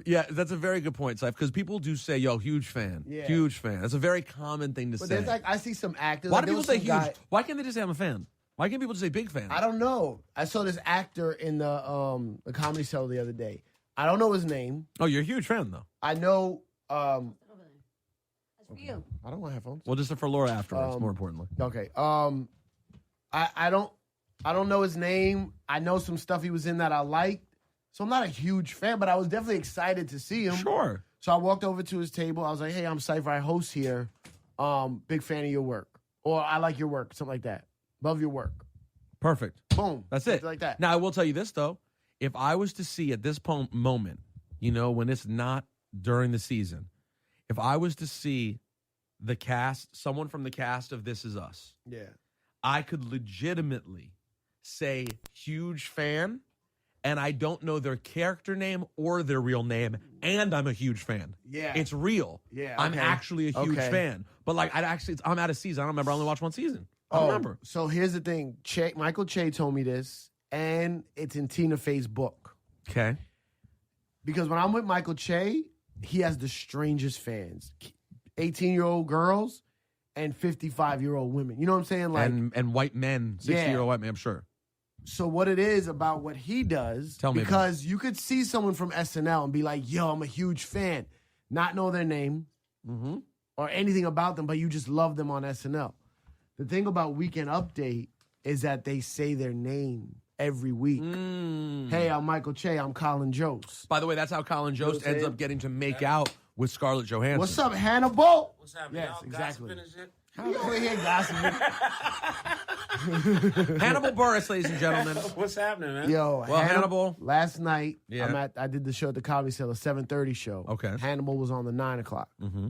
Yeah, that's a very good point, Saif, because people do say, "Yo, huge fan, Yeah. huge fan." That's a very common thing to But say. there's like, I see some actors. Why like, do there people was say some huge? guy- Why can't they just say I'm a fan? Why can't people just say big fan? I don't know. I saw this actor in the Comedy Cellar the other day. I don't know his name. Oh, you're a huge fan, though. I know. That's for you. I don't want headphones. Well, just for Laura afterwards. More importantly, Okay. I don't know his name. I know some stuff he was in that I liked. So I'm not a huge fan, but I was definitely excited to see him. sure. So I walked over to his table. I was like, "Hey, I'm Cypher. I host here. Big fan of your work, or I like your work, something like that. Love your work." Perfect. Boom. That's it. Like that. Now, I will tell you this, though. If I was to see at this moment, when it's not during the season, if I was to see the cast, someone from the cast of This Is Us, Yeah. I could legitimately say huge fan, and I don't know their character name or their real name, and I'm a huge fan. Yeah. It's real. Yeah, I'm okay. actually a huge Okay. fan. But I'm out of season. I don't remember. I only watched one season. I don't remember. So here's the thing. Michael Che told me this, and it's in Tina Fey's book. Okay. Because when I'm with Michael Che, he has the strangest fans. 18-year-old girls and 55-year-old women. You know what I'm saying? Like, and white men, 60-year-old white men, I'm sure. so what it is about what he does, Tell me about because you could see someone from SNL and be like, yo, I'm a huge fan, not know their name or anything about them, but you just love them on SNL. The thing about Weekend Update is that they say their name every week. Hey, I'm Michael Che. I'm Colin Jost. By the way, that's how Colin Jost ends up getting to make out with Scarlett Johansson. What's up, Hannibal? What's happening? Yes, Y'all exactly. gossiping and shit? You over here gossiping. Hannibal Buress, ladies and gentlemen. What's happening, man? Yo, Well, Hannibal. Last night, Yeah. I did the show at the Comedy Cellar, 7:30 show. Okay. Hannibal was on the 9 o'clock. Mm-hmm.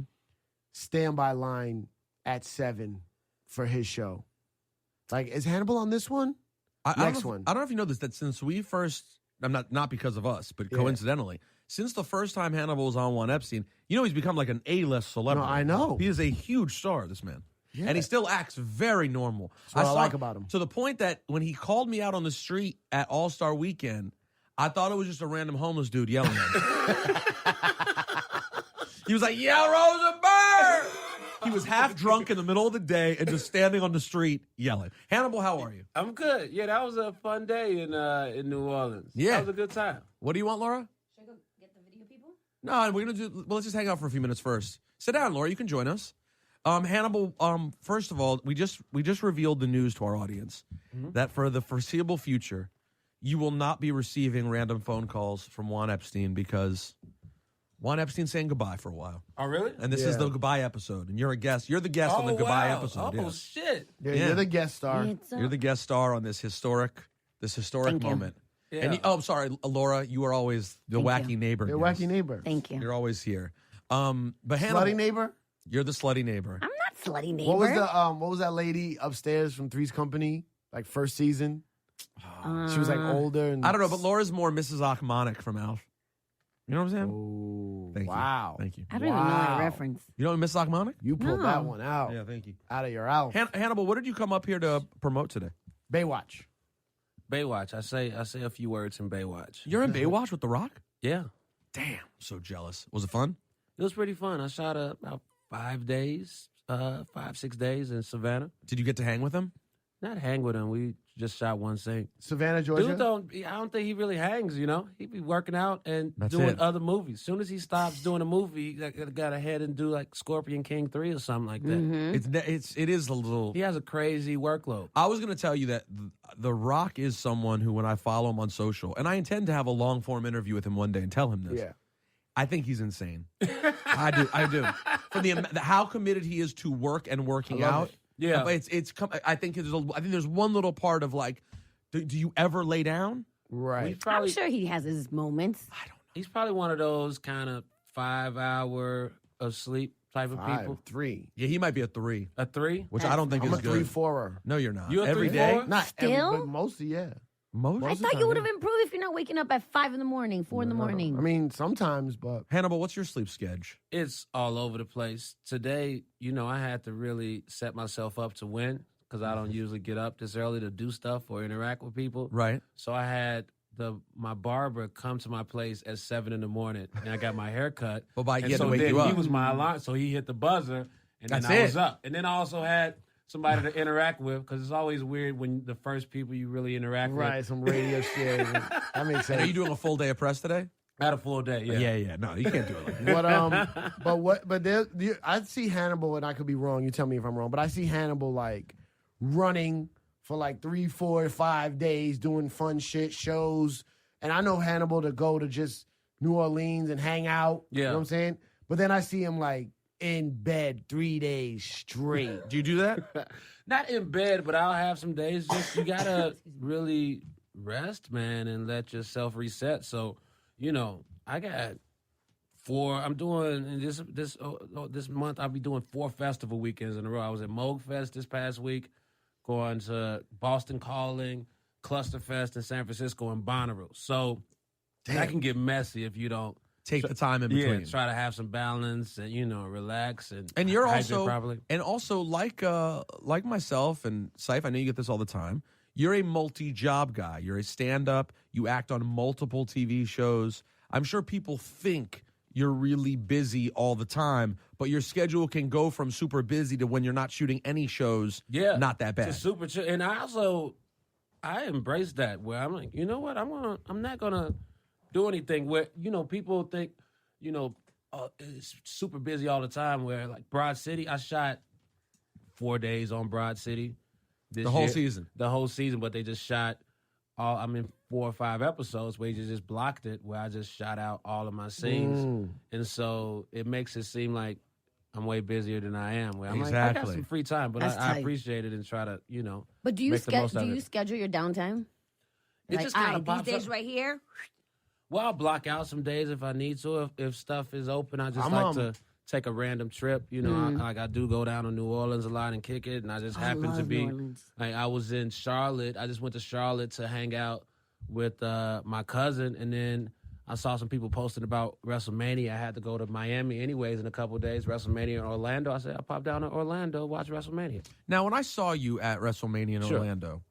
Standby line at 7 for his show. Like, is Hannibal on this one? Next one. I don't know if you know this, that since we first, I'm not because of us, but coincidentally, since the first time Hannibal was on One Epstein, he's become like an A-list celebrity. No, I know. He is a huge star, this man. Yeah. And he still acts very normal. That's what I like about him. To the point that when he called me out on the street at All-Star Weekend, I thought it was just a random homeless dude yelling at me. He was like, "Yeah, Rosenberg!" He was half drunk in the middle of the day and just standing on the street yelling. Hannibal, how are you? I'm good. Yeah, that was a fun day in New Orleans. Yeah. That was a good time. What do you want, Laura? Should I go get the video people? No, we're gonna do. Well, let's just hang out for a few minutes first. Sit down, Laura. You can join us. Hannibal. First of all, we just revealed the news to our audience that for the foreseeable future, you will not be receiving random phone calls from Juan Epstein because Juan Epstein's saying goodbye for a while, Oh, really? and this is the goodbye episode, and you're a guest. You're the guest on the goodbye wow. episode. Oh, yeah. shit. Yeah, Yeah. You're the guest star. It's You're the guest star on this historic Thank you. moment. Yeah. And I'm sorry, Laura. You are always the Thank wacky you. neighbor. You're yes. wacky neighbor. Thank you. You're always here. But Hannibal, Slutty neighbor? you're the slutty neighbor. I'm not slutty neighbor. What was that lady upstairs from Three's Company? Like first season? She was like older and I don't know, but Laura's more Mrs. Achmonic from Alf. You know what I'm saying? Oh, Thank you. wow. Thank you. I don't even know that Wow. reference. You know Mrs. Achmonic? You pulled No. that one out. Yeah, thank you. Out of your Alf. Hannibal, what did you come up here to promote today? Baywatch. Baywatch. I say a few words in Baywatch. You're in Baywatch with The Rock? Yeah. Damn, so jealous. Was it fun? It was pretty fun. I shot about 5 days, 5-6 days in Savannah. Did you get to hang with him? Not hang with him. We just shot one scene. Savannah, Georgia. I don't think he really hangs, He be working out and That's doing it. other movies. Soon as he stops doing a movie, he got to head and do like Scorpion King 3 or something like that. It is a little. He has a crazy workload. I was going to tell you that The Rock is someone who, when I follow him on social, and I intend to have a long form interview with him one day and tell him this. Yeah. I think he's insane. I do. For the how committed he is to work and working I love out. it. Yeah. But I think there's one little part of like, do you ever lay down? Right. I'm sure he has his moments. I don't know. He's probably one of those kind of 5 hour of sleep type of people. 3. Yeah, he might be a 3, A 3? which I don't think I'm is a good. 3-4er. No, you're not. You a Every 3-4? day? Not every, Still? but mostly, yeah. Most I of the thought time, you would have yeah. improved if you're not waking up at 5 in the morning, 4 in the morning. I mean, sometimes, but Hannibal, what's your sleep schedule? It's all over the place. Today, I had to really set myself up to win because I don't usually get up this early to do stuff or interact with people. Right. So I had my barber come to my place at 7 in the morning, and I got my hair cut. But he And had to so wake then you up. he was my alarm, so he hit the buzzer, and then That's I was it. up. And then I also had somebody to interact with because it's always weird when the first people you really interact right, with. some radio shit. That makes And are you sense. doing a full day of press today? I had a full day, yeah. Yeah. No, you can't do it like that. But I see Hannibal, and I could be wrong. You tell me if I'm wrong, but I see Hannibal like running for like 3, 4, 5 days, doing fun shit, shows. And I know Hannibal to go to just New Orleans and hang out. You know what I'm saying? But then I see him like in bed 3 days straight. Do you do that? Not in bed, but I'll have some days. Just you gotta really rest, man, and let yourself reset. So, I got 4. I'm doing this month. I'll be doing 4 festival weekends in a row. I was at Moog Fest this past week, going to Boston Calling, Clusterfest in San Francisco, and Bonnaroo. So that can get messy if you don't Take the time in between. Yeah, try to have some balance and relax And you're hydrate also properly. and also like myself and Saif, I know you get this all the time. You're a multi-job guy. You're a stand-up. You act on multiple TV shows. I'm sure people think you're really busy all the time, but your schedule can go from super busy to when you're not shooting any shows. Yeah, not that bad. It's super chill. And I embrace that where I'm like, you know what? I'm not gonna do anything where people think it's super busy all the time. Where like Broad City, I shot 4 days on Broad City. The whole season. The whole season, but they just shot I'm in 4 or 5 episodes where you just blocked it, where I just shot out all of my scenes. And so it makes it seem like I'm way busier than I am. Where I'm like, I got some free time, but I appreciate it and try to, But do you make the most of it. schedule your downtime? It Like, just kind all of right, pops these days up. right here. Well, I'll block out some days if I need to. If stuff is open, I just like to take a random trip. I do go down to New Orleans a lot and kick it, and I just happen to be. Like, I was in Charlotte. I just went to Charlotte to hang out with my cousin, and then I saw some people posting about WrestleMania. I had to go to Miami anyways in a couple of days. WrestleMania in Orlando. I said I'll pop down to Orlando, watch WrestleMania. Now, when I saw you at WrestleMania in Orlando,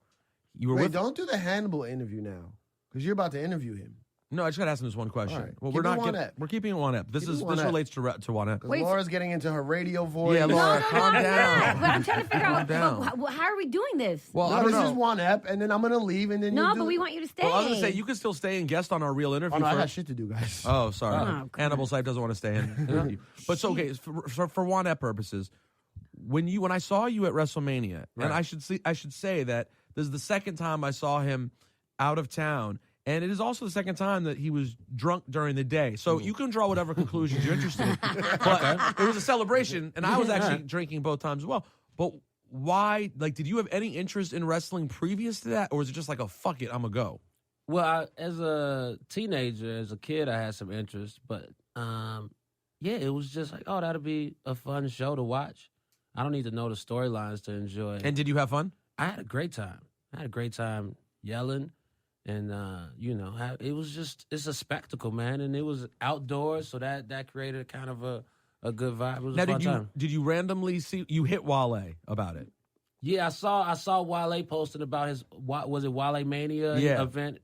you were Wait, with. don't do the Hannibal interview now, because you're about to interview him. No, I just got to ask him this one question. All right. Well, Keep we're it not one getting. ep. We're keeping it one up. This Keep it one ep. relates to one up. Because Laura's getting into her radio voice. Yeah, Laura, calm I'm down. not. But I'm trying to figure out down. how are we doing this? Well, I No, don't this know. is one ep, and then I'm gonna leave, and then No, you do but we want you to stay. Well, I was gonna say you can still stay and guest on our real interview. Oh no, I got first. shit to do, guys. Oh, sorry. Oh, come Hannibal's life doesn't want to stay in. But so okay, for one ep purposes, when I saw you at WrestleMania, and I should say that this is the second time I saw him out of town. And it is also the second time that he was drunk during the day. So you can draw whatever conclusions you're interested in. But it was a celebration, and I was actually drinking both times as well. But why, did you have any interest in wrestling previous to that? Or was it just like, oh, fuck it, I'm going to go? Well, as a teenager, as a kid, I had some interest. But, it was just like, oh, that'll be a fun show to watch. I don't need to know the storylines to enjoy it. And did you have fun? I had a great time. I had a great time yelling. And, it was just, it's a spectacle, man. And it was outdoors, so that created kind of a good vibe. It was a fun time. Did you randomly see, you hit Wale about it? Yeah, I saw Wale posting about his, was it Wale Mania event?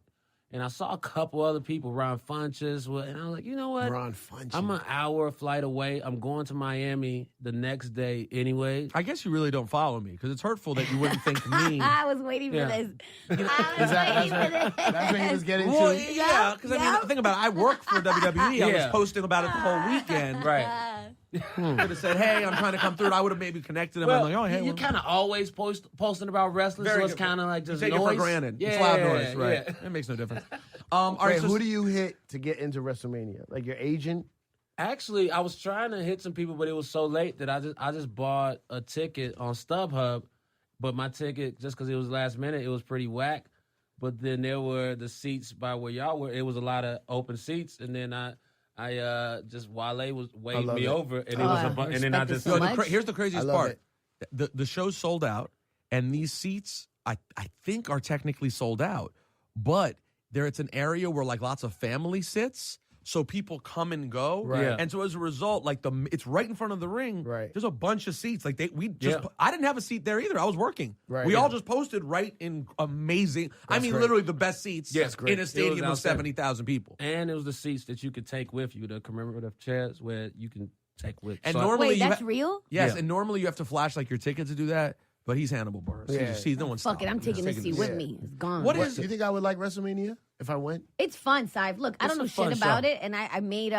And I saw a couple other people, Ron Funches, and I was like, you know what? Ron Funches. I'm an hour flight away. I'm going to Miami the next day anyway. I guess you really don't follow me, because it's hurtful that you wouldn't think me. I was waiting for this. That's when he was getting Well, to. yeah, because I mean, think about it. I work for WWE. I was posting about it the whole weekend. Right. Could have said, "Hey, I'm trying to come through," and I would have maybe connected him. I'm like, "Oh, hey." you kind of always posting about wrestling, so it's kind of like just take noise. it for granted. Yeah, it's loud noise, right? yeah. It makes no difference. All right, Wait, so who do you hit to get into WrestleMania? Like your agent? Actually, I was trying to hit some people, but it was so late that I just bought a ticket on StubHub. But my ticket, just because it was last minute, it was pretty whack. but then there were the seats by where y'all were. It was a lot of open seats, and then I just Wale was waving me over, and it was and then I just. So much. Here's the craziest I love part: the show's sold out, and these seats I think are technically sold out, but it's an area where like lots of family sits. So people come and go, Right. Yeah. and so as a result, like it's right in front of the ring. Right. There's a bunch of seats. Like I didn't have a seat there either. I was working. Right. We Yeah. all just posted right in amazing. That's great. Literally the best seats Yeah, it's great. in a It stadium was of outstanding. 70,000 people. And it was the seats that you could take with you, the commemorative chairs where you can take with. And So I- normally Wait, you that's real? Yes, Yeah. and normally you have to flash like your ticket to do that. But he's Hannibal Buress. Yeah. He's no one's Fuck it, I'm taking this seat with me. It's gone. What is Do you think I would like WrestleMania if I went? It's fun, Sive. Look, I It's don't know a fun shit about show. it, and I made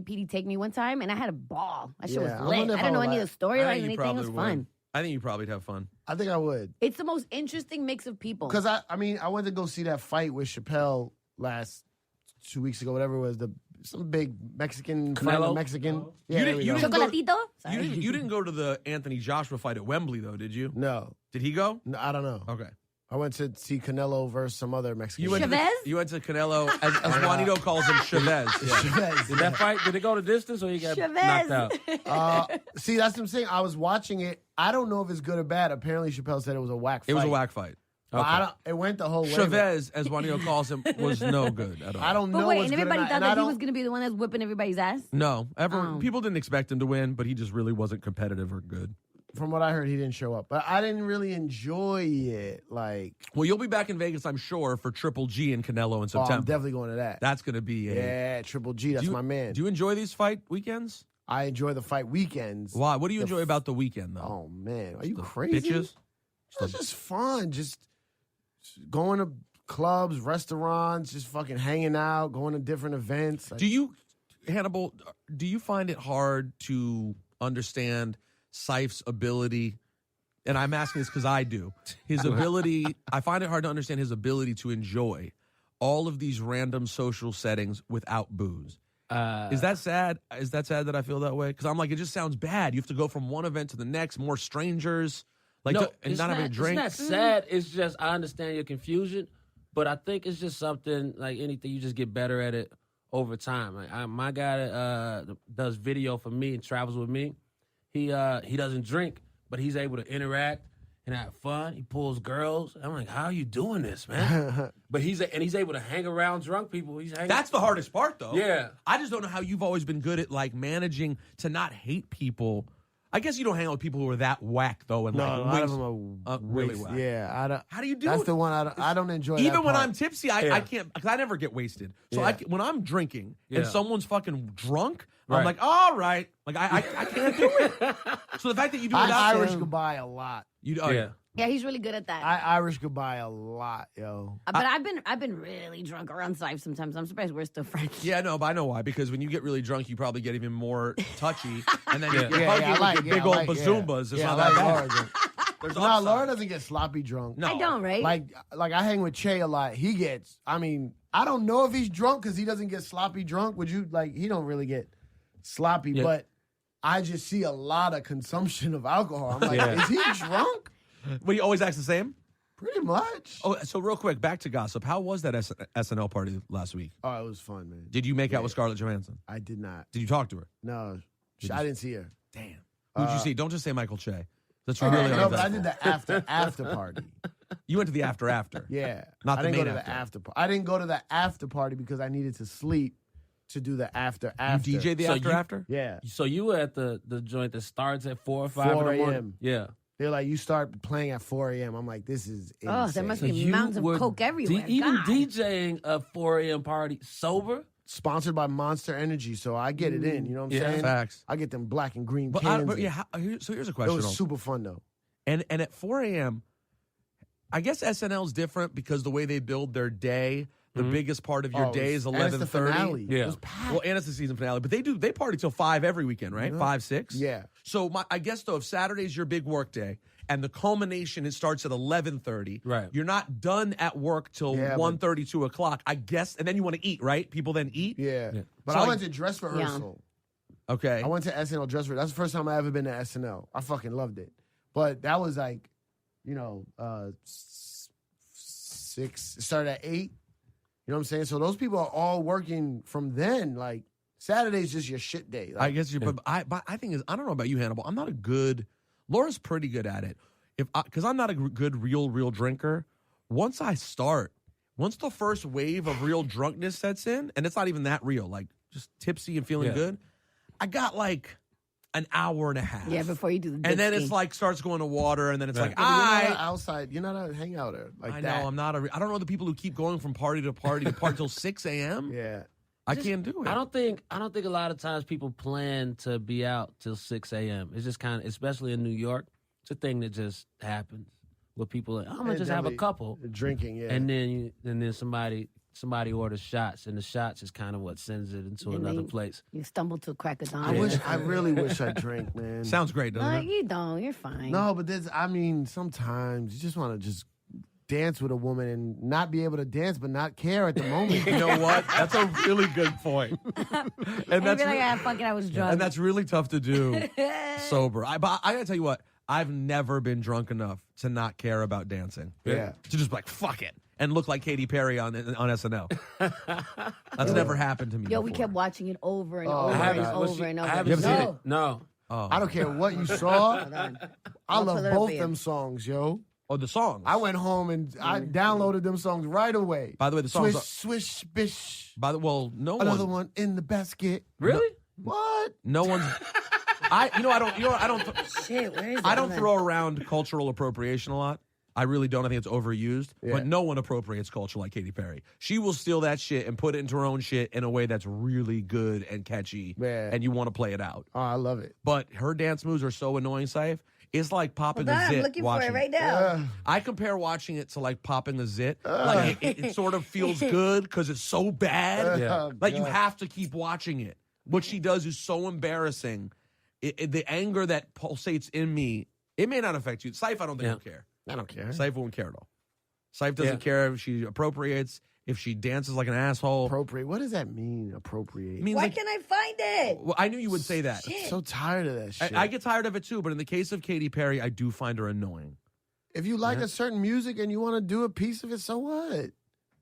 PD take me one time, and I had a ball. That shit Yeah, I was lit. wonder if I I don't know would any of like- the I storylines, think you anything. It probably was would. fun. I think you probably have fun. I think I would. It's the most interesting mix of people. Because I went to go see that fight with Chappelle last 2 weeks ago, whatever it was, some big Mexican fight, Canelo? Mexican. You Yeah, didn't- there you we go. didn't- Chocolatito? You Sorry. didn't go to the Anthony Joshua fight at Wembley though, did you? No, Did he go? I don't know. Okay. I went to see Canelo versus some other Mexican. You went, to Chavez? you went to Canelo, as Juanito calls him, Chavez. Yeah. Chavez. Did that fight? Did it go to distance or you got Chavez. knocked out? See, that's what I'm saying. I was watching it. I don't know if it's good or bad. Apparently, Chappelle said it was a whack fight. It was a whack fight. But I don't, it went the whole way. Chavez, as Juanito calls him, was no good at all. I don't know. But wait, what's and good or everybody not, thought and I that he don't- was going to be the one that's whipping everybody's ass? No, Oh. people didn't expect him to win, but he just really wasn't competitive or good. From what I heard, he didn't show up. But I didn't really enjoy it. Like, Well, you'll be back in Vegas, I'm sure, for Triple G and Canelo in oh, September. I'm definitely going to that. That's going to be a. Yeah, Triple G. That's Do you- my man. Do you enjoy these fight weekends? I enjoy the fight weekends. Why? What do you enjoy about the weekend, though? Oh man, are you The crazy? Bitches? It's just fun. Just going to clubs, restaurants, just fucking hanging out, going to different events. Like, Do you, Hannibal, do you find it hard to understand Seif's ability? And I'm asking this because I do. His ability, I find it hard to understand his ability to enjoy all of these random social settings without booze. Is that sad? Is that sad that I feel that way? Because I'm like, it just sounds bad. You have to go from one event to the next, more strangers, like, No, and it's not having a drink. It's not sad. It's just I understand your confusion, but I think it's just something like anything. You just get better at it over time. Like my guy that does video for me and travels with me, he doesn't drink, but he's able to interact and have fun. He pulls girls. I'm like, how are you doing this, man? But he's able to hang around drunk people. That's the hardest part, though. Yeah. I just don't know how you've always been good at like managing to not hate people. I guess you don't hang out with people who are that whack though, and no, like a lot of wings- them are really waste- whack. Yeah, I don't. How do you do That's it? the one I don't enjoy. Even that when part. I'm tipsy, I Yeah. can't because I never get wasted. So Yeah. when I'm drinking and Yeah. someone's fucking drunk, I'm Right. like, all right, like I can't do it. So the fact that you do it I without Irish them- goodbye a lot. you Yeah. Yeah, he's really good at that. I Irish goodbye a lot, yo. But I've been really drunk around Sive sometimes. I'm surprised we're still friends. Yeah, no, but I know why. Because when you get really drunk, you probably get even more touchy, and then Yeah. you're Yeah, hugging yeah, I like- with your yeah, big I old like- yeah. bazoombas. It's Yeah, not I that like bad. Laura drunk. There's No, upside. Laura doesn't get sloppy drunk. No. I don't, right? Like I hang with Che a lot. He gets. I mean, I don't know if he's drunk because he doesn't get sloppy drunk. Would you like? He don't really get sloppy, Yeah. but I just see a lot of consumption of alcohol. I'm like, Yeah. is he drunk? But he always acts the same. Pretty much. Oh, so real quick, back to gossip. How was that SNL party last week? Oh, it was fun, man. Did you make out with Scarlett Johansson? I did not. Did you talk to her? No, Did I you- didn't see her. Damn. Who'd you see? Don't just say Michael Che. That's No, really but I uneventful. did the after party. You went to the after. Yeah, Not I the didn't go main to after. the after. I didn't go to the after party because I needed to sleep to do the after. You DJ the So after? Yeah. So you were at the joint that starts at 4 or 5 in 4 the morning? a.m.. Yeah. They're like, you start playing at 4 a.m. I'm like, this is insane. Oh, there must be You mountains of were coke everywhere. even God. DJing a 4 a.m. party sober? Sponsored by Monster Energy, so I get it in. You know what I'm Yeah. saying? Facts. I get them black and green But, cans. but in. yeah, so here's a it question. was super fun though. And at 4 a.m., I guess SNL's different because the way they build their day, the biggest part of your day is and it's the 11:30. finale. Yeah. It was packed. Well, and it's the season finale, but they party till 5 every weekend, right? 5, 6. Yeah. So I guess though, if Saturday's your big work day and the culmination it starts at 11:30, Right. You're not done at work till Yeah, 1:30, 2 o'clock. I guess, and then you want to eat, right? People then eat. Yeah. But So I like- went to dress rehearsal. Okay. I went to SNL dress rehearsal. That's the first time I ever been to SNL. I fucking loved it. But that was like, 6. It started at 8. You know what I'm saying? So those people are all working from then. Like, Saturday's just your shit day. Like, I guess but I think I don't know about you, Hannibal. I'm not a good. Laura's pretty good at it. Because I'm not a good real drinker. Once the first wave of real drunkenness sets in, and it's not even that real, like just tipsy and feeling good, I got like an hour and a half. Yeah, before you do the and then ski. it's like starts going to water, and then it's like, you're not outside. You're not a hangouter like I that. know I'm not I don't know the people who keep going from party to party till 6 a.m. Yeah. I can't do it. I don't think a lot of times people plan to be out till 6 a.m. It's just kind of, especially in New York, it's a thing that just happens where people are, I'm gonna just have a couple drinking, yeah, and then somebody orders shots, and the shots is kind of what sends it into another place. You stumble to crack a dawn. I really wish I drank, man. Sounds great, doesn't No, it? you don't. You're fine. No, but sometimes you just want to just dance with a woman and not be able to dance, but not care at the moment. You know what? That's a really good point. And that's be like, fuck it, I was drunk. And that's really tough to do sober. But I gotta tell you what, I've never been drunk enough to not care about dancing. Yeah. To just be like, fuck it. And look like Katy Perry on SNL. That's never happened to me Yo, we before. kept watching it over and over I and haven't- was over she- and I over. haven't seen it. No. Oh. I don't care what you saw. I I'll love pull it up both for you. them songs, yo. Oh, the songs. I went home and I downloaded them songs right away. By the way, the songs. Swish, swish, bish. No Another one. one in the basket. Really? What? No one's. I don't. Shit, where is it? I don't throw around cultural appropriation a lot. I really don't. I think it's overused. Yeah. But no one appropriates culture like Katy Perry. She will steal that shit and put it into her own shit in a way that's really good and catchy. Yeah. And you want to play it out. Oh, I love it. But her dance moves are so annoying, Saif. It's like popping a zit. I'm looking for watching it right now. I compare watching it to like popping a zit. Like it sort of feels good because it's so bad. Yeah. Like you have to keep watching it. What she does is so embarrassing. The anger that pulsates in me, it may not affect you. Saif, I don't think will care. I don't care. Saif won't care at all. Saif doesn't care if she appropriates, if she dances like an asshole. Appropriate. What does that mean, appropriate? It means Why like, can't I find it? well, I knew you would say that. Shit. So tired of that shit. I get tired of it too, but in the case of Katy Perry, I do find her annoying. If you like a certain music and you want to do a piece of it, so what?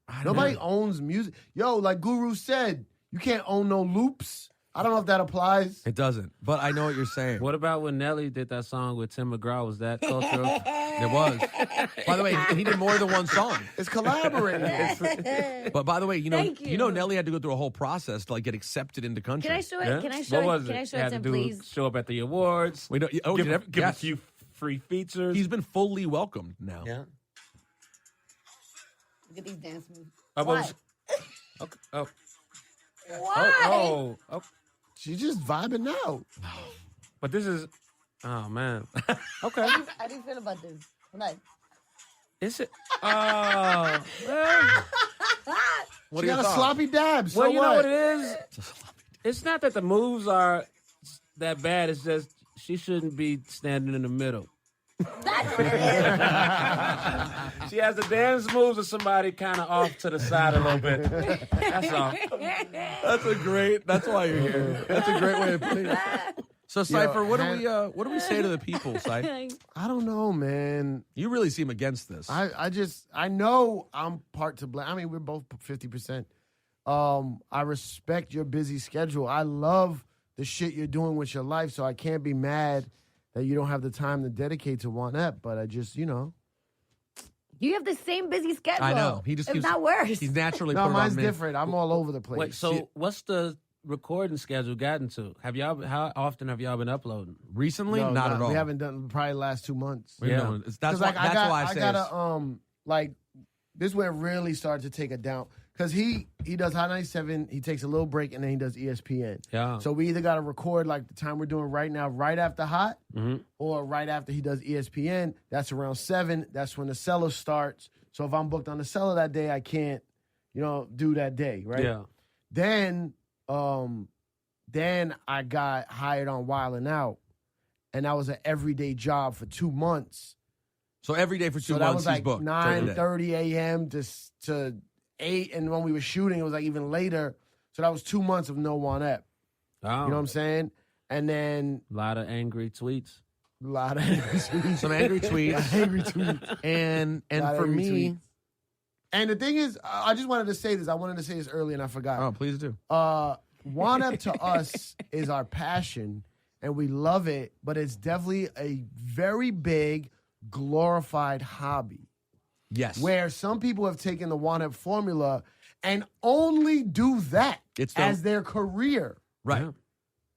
I don't Nobody know. owns music. Yo, like Guru said, you can't own no loops. I don't know if that applies. It doesn't, but I know what you're saying. What about when Nelly did that song with Tim McGraw? Was that cultural? It was. By the way, he did more than one song. It's collaborating. But by the way, Thank you. Nelly had to go through a whole process to like get accepted into country. Can I show it? Yeah? Can I show What it? was Can it? I show You it had to to him, please? show up at the awards. We don't, give did a yes. few free features. He's been fully welcomed now. Yeah. Look at these dance moves. Oh, Why? okay. Oh. Why? Oh. She's just vibing out. But this is. Oh man. Okay. How do you feel about this? Like, Is it? Oh. Well, What She are your got a thoughts? sloppy dab. So well, you know what? what it is. It's not that the moves are that bad. It's just she shouldn't be standing in the middle. that's what it is. She has the dance moves of somebody kind of off to the side a little bit. That's all. That's why you're here. That's a great way of putting it. So Cypher, what do we say to the people, Cypher? I don't know, man. You really seem against this. I know I'm part to blame. I mean, we're both 50%. I respect your busy schedule. I love the shit you're doing with your life, so I can't be mad that you don't have the time to dedicate to one ep. But I just, You have the same busy schedule. I know. He just It's keeps not worse. He's naturally no, put it mine's on me. different. I'm all over the place. Wait, so what's the recording schedule gotten to? How often have y'all been uploading? Recently, No, not at all. We haven't done probably the last 2 months. We Yeah. don't. That's 'Cause, why. like, That's why I say gotta like this where it really started to take a down because he does Hot 97, he takes a little break and then he does ESPN. Yeah. So we either got to record like the time we're doing right now, right after Hot, Mm-hmm. or right after he does ESPN. That's around 7. That's when the cellar starts. So if I'm booked on the cellar that day, I can't, do that day, right? Yeah. Then I got hired on Wildin' Out, and that was an everyday job for 2 months. So every day for 2 So that months, was he's like booked. 9:30 a.m. to 8, and when we were shooting, it was like even later. So that was 2 months of no one ep. Oh. You know what I'm saying? And then A lot of angry tweets. a lot of angry tweets. Some angry tweets. angry tweets. And Lot of for angry me, tweets. And the thing is, I just wanted to say this. I wanted to say this earlier and I forgot. Oh, please do. One-Up to us is our passion, and we love it, but it's definitely a very big, glorified hobby. Yes. Where some people have taken the One-Up formula and only do that as their career. Right. Yeah.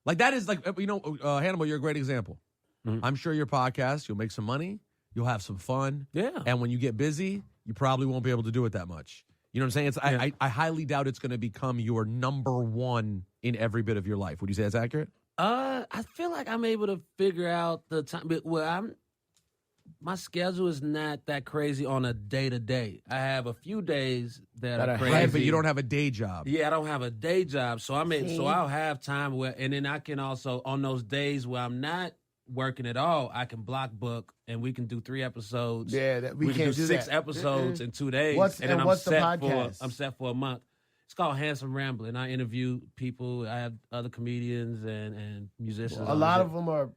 Like that is like, Hannibal, you're a great example. Mm-hmm. I'm sure your podcast, you'll make some money, you'll have some fun. Yeah. And when you get busy, you probably won't be able to do it that much. You know what I'm saying? I highly doubt it's going to become your number one in every bit of your life. Would you say that's accurate? I feel like I'm able to figure out the time. Well, my schedule is not that crazy on a day-to-day. I have a few days that are crazy. Right, but you don't have a day job. Yeah, I don't have a day job, so I'll have time and then I can also, on those days where I'm not working at all, I can block book and we can do 3 episodes. Yeah, we can can't do do 6 that. episodes in 2 days. What's the podcast? I'm set for a month. It's called Handsome Rambling. I interview people. I have other comedians and musicians. A lot of them are,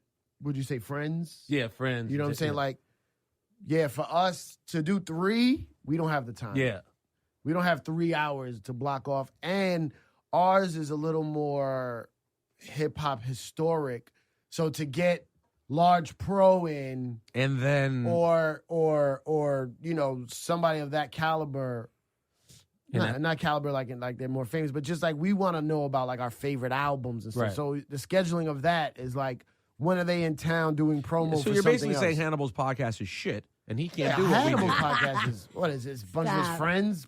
would you say, friends? Yeah, friends. You know what I'm saying? Like, yeah, for us to do 3, we don't have the time. Yeah. We don't have 3 hours to block off. And ours is a little more hip-hop historic. So to get Large Pro in, And then or somebody of that caliber, not caliber like they're more famous, but just like we want to know about like our favorite albums and stuff. Right. So the scheduling of that is like, when are they in town doing promo so for you're something basically else? saying Hannibal's podcast is shit, and he can't Yeah, do what we Hannibal's do. podcast is, what is this, a bunch of his Stop. friends?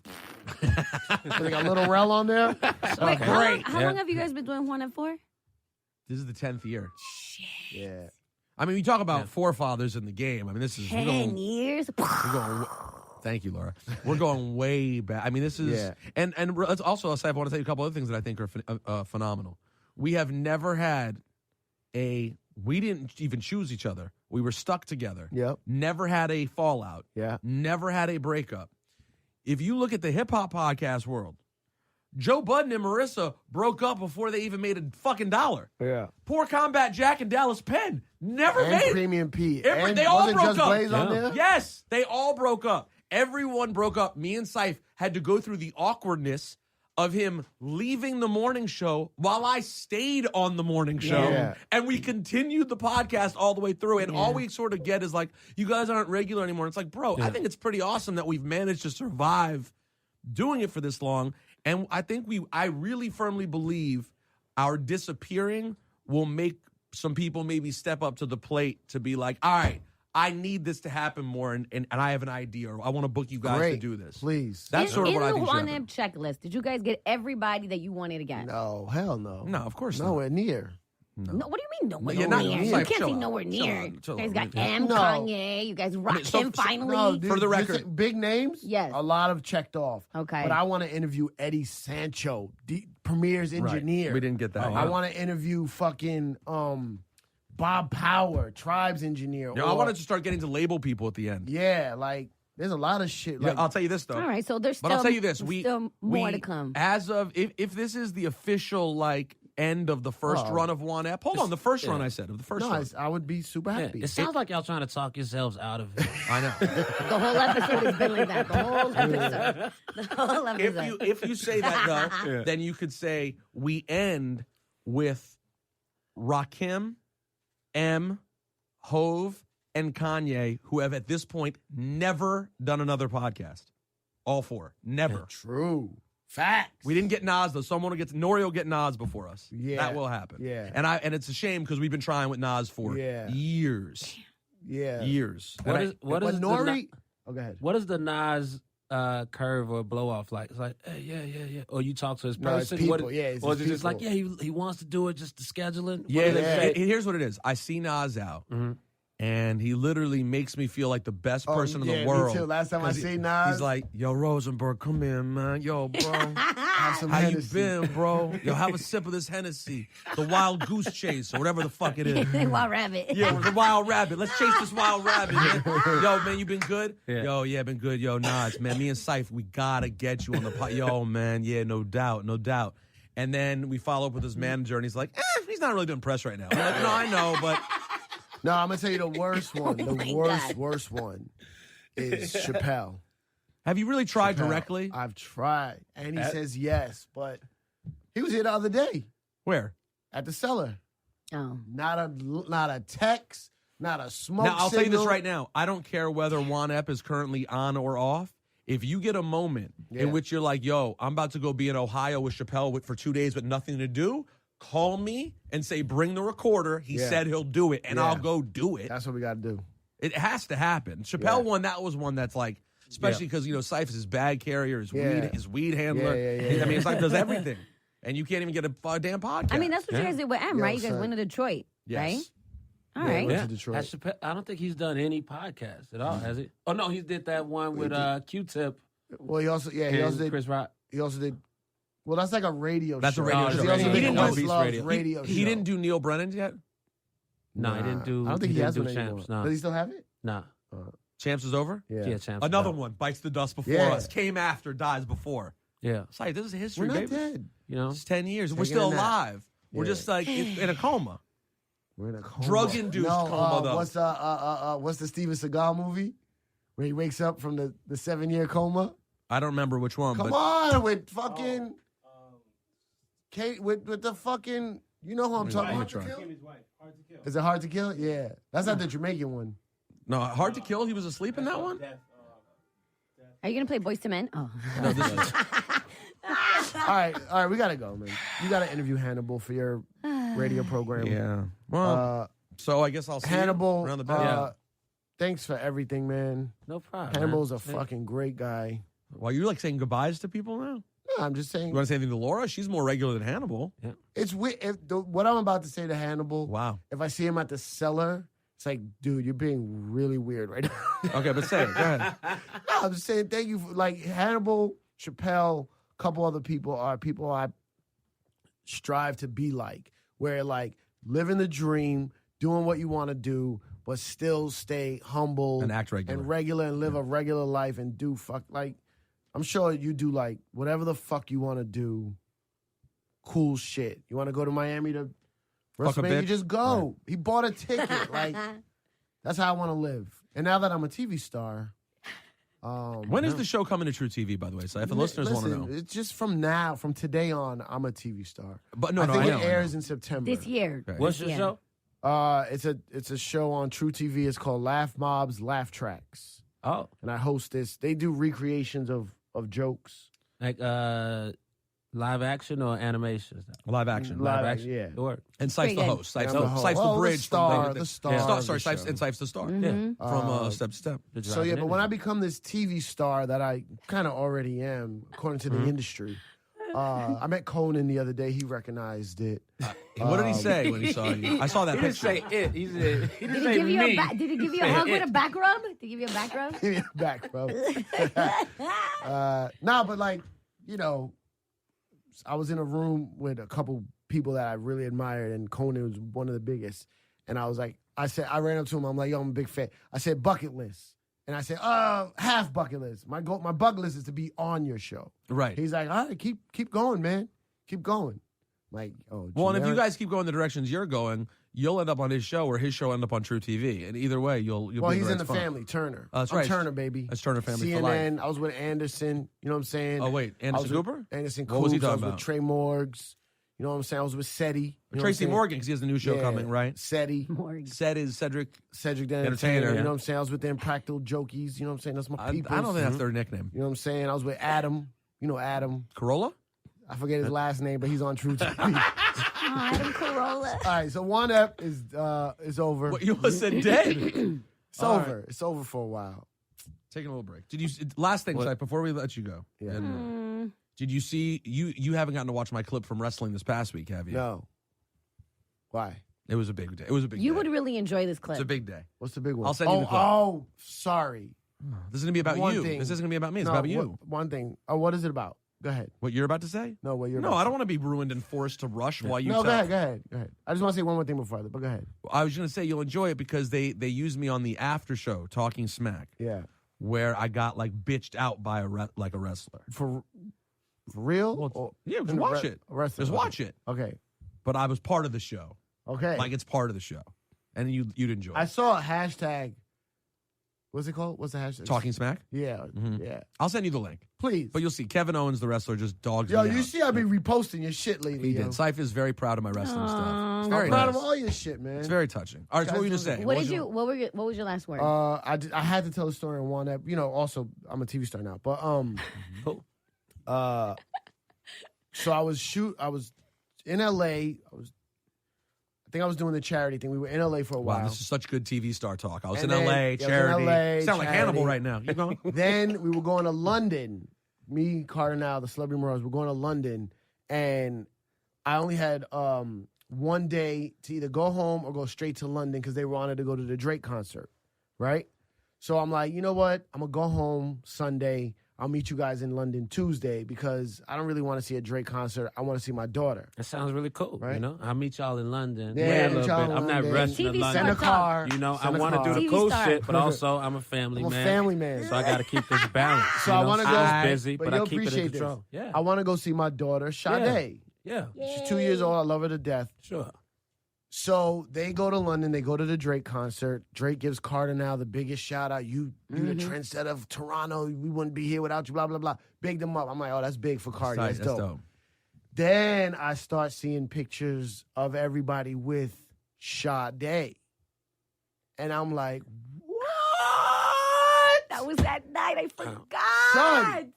They got Little Rel on there? Wait, Great. how long have you guys been doing One-Up for? This is the 10th year. Yeah. I mean, we talk about forefathers in the game. I mean, this is 10 years? Thank you, Laura. We're going way back. I mean, this is Yeah. and let's also say I want to say a couple other things that I think are phenomenal. We have never had we didn't even choose each other. We were stuck together. Yep. Never had a fallout. Yeah. Never had a breakup. If you look at the hip hop podcast world, Joe Budden and Marissa broke up before they even made a fucking dollar. Yeah. Poor Combat Jack and Dallas Penn never And made it. Premium Pete. Every- And they all wasn't broke Just up. Blaze on Yeah. there? Yes, they all broke up. Everyone broke up. Me and Syph had to go through the awkwardness of him leaving the morning show while I stayed on the morning show. Yeah. And we continued the podcast all the way through. And all we sort of get is like, you guys aren't regular anymore. It's like, bro, I think it's pretty awesome that we've managed to survive doing it for this long. And I really firmly believe our disappearing will make some people maybe step up to the plate to be like, all right, I need this to happen more, and I have an idea, or I want to book you guys Great. to do this. Please. That's sort of what I think In should the happen. One-Up checklist, did you guys get everybody that you wanted to get? No, hell no. No, of course not. Nowhere near. No, what do you mean nowhere Yeah, not near? near. You Like, can't chill say out. nowhere Chill near. out. Chill You guys out. got M, No. Kanye. You guys rocked so- him finally. No, dude, For the record- listen, big names? Yes. A lot of checked off. Okay. But I want to interview Eddie Sancho, Premier's engineer. We didn't get that. I want to interview fucking Bob Power, Tribe's engineer. I wanted to start getting to label people at the end. Yeah, like, there's a lot of shit. Like, I'll tell you this, though. All right, so there's still, But I'll tell you this: still more to come. As of if this is the official end of the first Oh. run of One App. Hold on, the first run I said of the first no, run. I would be super Yeah, happy. it sounds like y'all trying to talk yourselves out of it. I know. The whole episode has been like that. The whole episode. The whole episode. if you say that though, then you could say we end with Rakim, M, Hove, and Kanye, who have at this point never done another podcast. All 4, never. True. Facts. We didn't get Nas though. Someone will get Nori will get Nas before us. Yeah. That will happen. Yeah. And it's a shame because we've been trying with Nas for Yeah. years. Yeah. Years. What And is what But is the Nori. Oh, go ahead. what is the Nas curve or blow off like? It's like, hey, yeah. Or you talk to his No, it's person. people. What, Yeah, it's or his is it just like, people. yeah, he wants to do it just to scheduling? What Yeah, do they say? here's what it is. I see Nas out, and he literally makes me feel like the best person in yeah, the me world. too. Last time I 'Cause seen Nas- he's like, "Yo, Rosenberg, come in, man. Yo, bro, Have some how you Hennessy. been, bro? Yo, have a sip of this Hennessy, the Wild Goose Chase, or whatever the fuck it is." Wild rabbit. Yeah, the wild rabbit. Let's chase this wild rabbit, man. Yo, man, you been good? Yeah. Yo, yeah, been good. Yo, Nas, man, me and Syph, we gotta get you on the pot. Yo, man, yeah, no doubt. And then we follow up with his manager, and he's like, he's not really doing press right now. I'm like, no, I know, but No, I'm gonna tell you the worst one. Oh my The worst one is Chappelle. Have you really tried Chappelle, directly? I've tried, and he says yes, but he was here the other day Where? at the cellar. Oh. Not a text, not a smoke Now, I'll tell you this signal. right now. I don't care whether Juan Ep is currently on or off. If you get a moment in which you're like, yo, I'm about to go be in Ohio with Chappelle for 2 days with nothing to do, call me and say, bring the recorder. He said he'll do it, and I'll go do it. That's what we got to do. It has to happen. Chappelle one, that was one that's like, especially because, Syph is his bag carrier, his weed handler. I mean, Syph does everything. And you can't even get a damn podcast. I mean, that's what you guys did with M, right? You guys went to Detroit, right? All right. Went to Detroit. I don't think he's done any podcasts at all, has he? Oh no, he did that one with Q-Tip. Well, he also did Chris Rock. He also did. Well, that's like a radio That's show. a radio show. He also He did didn't West do- Love's radio. radio he show. didn't do Neil Brennan yet? No, he didn't do. I don't think he has do one anymore. Champs. No, Does he still have it? no. Champs is over? Yeah, Champs. Another no. one bites the dust before Yeah. us. Came after, dies before. Yeah, Sorry, this is history, We're not baby. dead. you know. It's 10 years. We're Taking still a nap. alive. We're Yeah. just like in a coma. We're in a coma. Drug-induced coma, though. What's the Steven Seagal movie where he wakes up from the 7-year coma? I don't remember which one. Come but on, with fucking Kate, with the fucking, you know who I'm talking about? Is it Hard to Kill? Yeah, that's not the Jamaican one. No, Hard to Kill, he was asleep in that one? Are you going to play Boys to Men? Oh. No, this is... All right, we gotta go, man. You gotta interview Hannibal for your radio program. Yeah. Well, so I guess I'll see Hannibal, you around the bend. thanks for everything, man. No problem. Hannibal's man. a fucking great guy. Well, you're like saying goodbyes to people now? No, I'm just saying. You want to say anything to Laura? She's more regular than Hannibal. It's what I'm about to say to Hannibal. Wow. If I see him at the cellar, it's like, dude, you're being really weird right now. Okay, but say it. Go ahead. No, I'm just saying thank you for, like, Hannibal, Chappelle, a couple other people are people I strive to be like, where like living the dream, doing what you want to do, but still stay humble And act regular. and live a regular life and do like I'm sure you do like whatever the fuck you want to do. Cool shit. You want to go to Miami to Fuck a WrestleMania? You bitch? just go. He bought a ticket. Like that's how I want to live. And now that I'm a TV star, When is the show coming to True TV, by the way? So if the listeners want to know. it's just from today on, I'm a TV star. But no, I think I know, it airs in September. This year. Okay. What's This your year. show? It's a show on True TV. It's called Laugh Mobs, Laugh Tracks, Oh, and I host this. They do recreations of jokes. like live action or animation? Live action. Live action. yeah. It worked. And Sipes Pretty the good. host. Sipes I'm the, the host. Sipes Oh, the the bridge. star, from the star Star, of sorry, the Sipes, show. and Sipes the star. Mhm. From Step to Step. So yeah, but when I become this TV star that I kind of already am, according to the industry, I met Conan the other day. He recognized it. What did he say when he saw you? I saw that He didn't picture. say it. He said he Did didn't he say give you me. did he give you a hug with a back rub? Did he give you a back rub? Give me a back rub. Nah, but like, you know, I was in a room with a couple people that I really admired, and Conan was one of the biggest. And I was like, I ran up to him. I'm like, yo, I'm a big fan. I said, bucket list. And I said, half bucket list. My bucket list is to be on your show. Right. He's like, all right, keep going, man. Keep going. Like, oh, Well, and if you generic? guys keep going the directions you're going, you'll end up on his show or his show end up on True TV. And either way, you'll Well, be he's in right the spot. family, Turner. That's I'm right. Turner, baby. That's Turner family for CNN. life. I was with Anderson. You know what I'm saying? Oh, wait. I Anderson was with Cooper? Anderson What was he Cooper. I talking was about? with Trey Morgs. You know what I'm saying? I was with Seti. You know what I'm Tracy saying? Morgan, because he has a new show Yeah, coming, right? Seti. Morgan. Set is Cedric. Cedric the Entertainer, Entertainer. yeah. You know what I'm saying? I was with the Impractical Jokies. You know what I'm saying? That's my I people. don't think that's their nickname. You know what I'm saying? I was with Adam. You know Adam. Corolla? I forget his last name, but he's on True TV. Oh, Adam Carolla. All right, so one ep is over. What, you almost said dead. It's All over. It's over for a while. Taking a little break. Did you? Last thing, Shai, before we let you go. Yeah. And, did you see? You haven't gotten to watch my clip from wrestling this past week, have you? No. Why? It was a big day. It was a big. You day. would really enjoy this clip. It's a big day. What's the big one? I'll send you the clip. Oh, sorry. This is gonna be about One you. thing. This isn't gonna be about me. It's No, about you. One thing. Oh, what is it about? Go ahead. What you're about to say? No, what you're No, about I to don't want to be ruined and forced to rush while you. No, tell. go ahead. I just want to say one more thing before that, but go ahead. I was gonna say you'll enjoy it because they used me on the after show talking smack, Yeah. where I got like bitched out by a wrestler. For real? Well, yeah, just watch it. Just watch it. Okay. But I was part of the show. Okay. Like it's part of the show, and you'd enjoy. I it. saw a hashtag What's it called? What's the hashtag? Talking Smack. Yeah, yeah. I'll send you the link. Please. But you'll see Kevin Owens, the wrestler, just dogs Yo, me you out. see I be reposting your shit lately, He yo. did. Syph is very proud of my wrestling stuff. It's I'm very proud nice. of all your shit, man. It's very touching. All right, so what were you going to say? What was your last word? I had to tell a story in one ep. Also I'm a TV star now, but Cool. so I was in LA. I think I was doing the charity thing. We were in LA for a while. Wow, this is such good TV star talk. I was And in then- LA, yeah, I was in charity. LA, Sound like charity. Hannibal right now. You going? Then we were going to London. Me, Cardinal, the Celebrity Morals, we're going to London, and I only had 1 day to either go home or go straight to London because they wanted to go to the Drake concert, right? So I'm like, you know what? I'm gonna go home Sunday. I'll meet you guys in London Tuesday because I don't really want to see a Drake concert. I want to see my daughter. That sounds really cool. Right? You know, I'll meet y'all in London. Yeah, a meet little y'all bit. in I'm not London. rushing to TV London. Send a car. You know, I Send a want to car. do the TV cool star. shit, but also I'm a family I'm a man. family man. So I got to keep this balance. So you I know? wanna go- I'm busy, But but I you'll keep it in appreciate this. control. Yeah. I want to go see my daughter, Sade. Yeah. She's 2 years old. I love her to death. Sure. So they go to London. They go to the Drake concert. Drake gives Cardinal the biggest shout out. You the trendsetter of Toronto. We wouldn't be here without you. Blah blah blah. Big them up. I'm like, oh, that's big for Cardi. Tight, That's dope. Then I start seeing pictures of everybody with Sade, and I'm like, what? That was that night. I forgot. Son.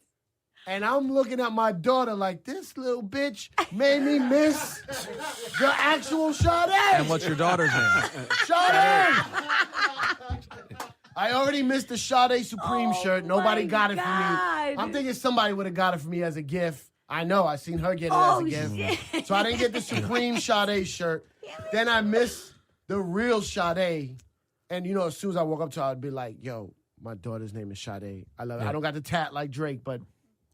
And I'm looking at my daughter like, this little bitch made me miss the actual Sade. And what's your daughter's name? Sade! I already missed the Sade Supreme shirt. Nobody my got it for God. me. I'm thinking somebody would have got it for me as a gift. I know. I seen her get it Oh, as a gift. shit. So I didn't get the Supreme Sade shirt. Then I missed the real Sade. And, as soon as I walk up to her, I'd be like, yo, my daughter's name is Sade. I love it. I don't got the tat like Drake, but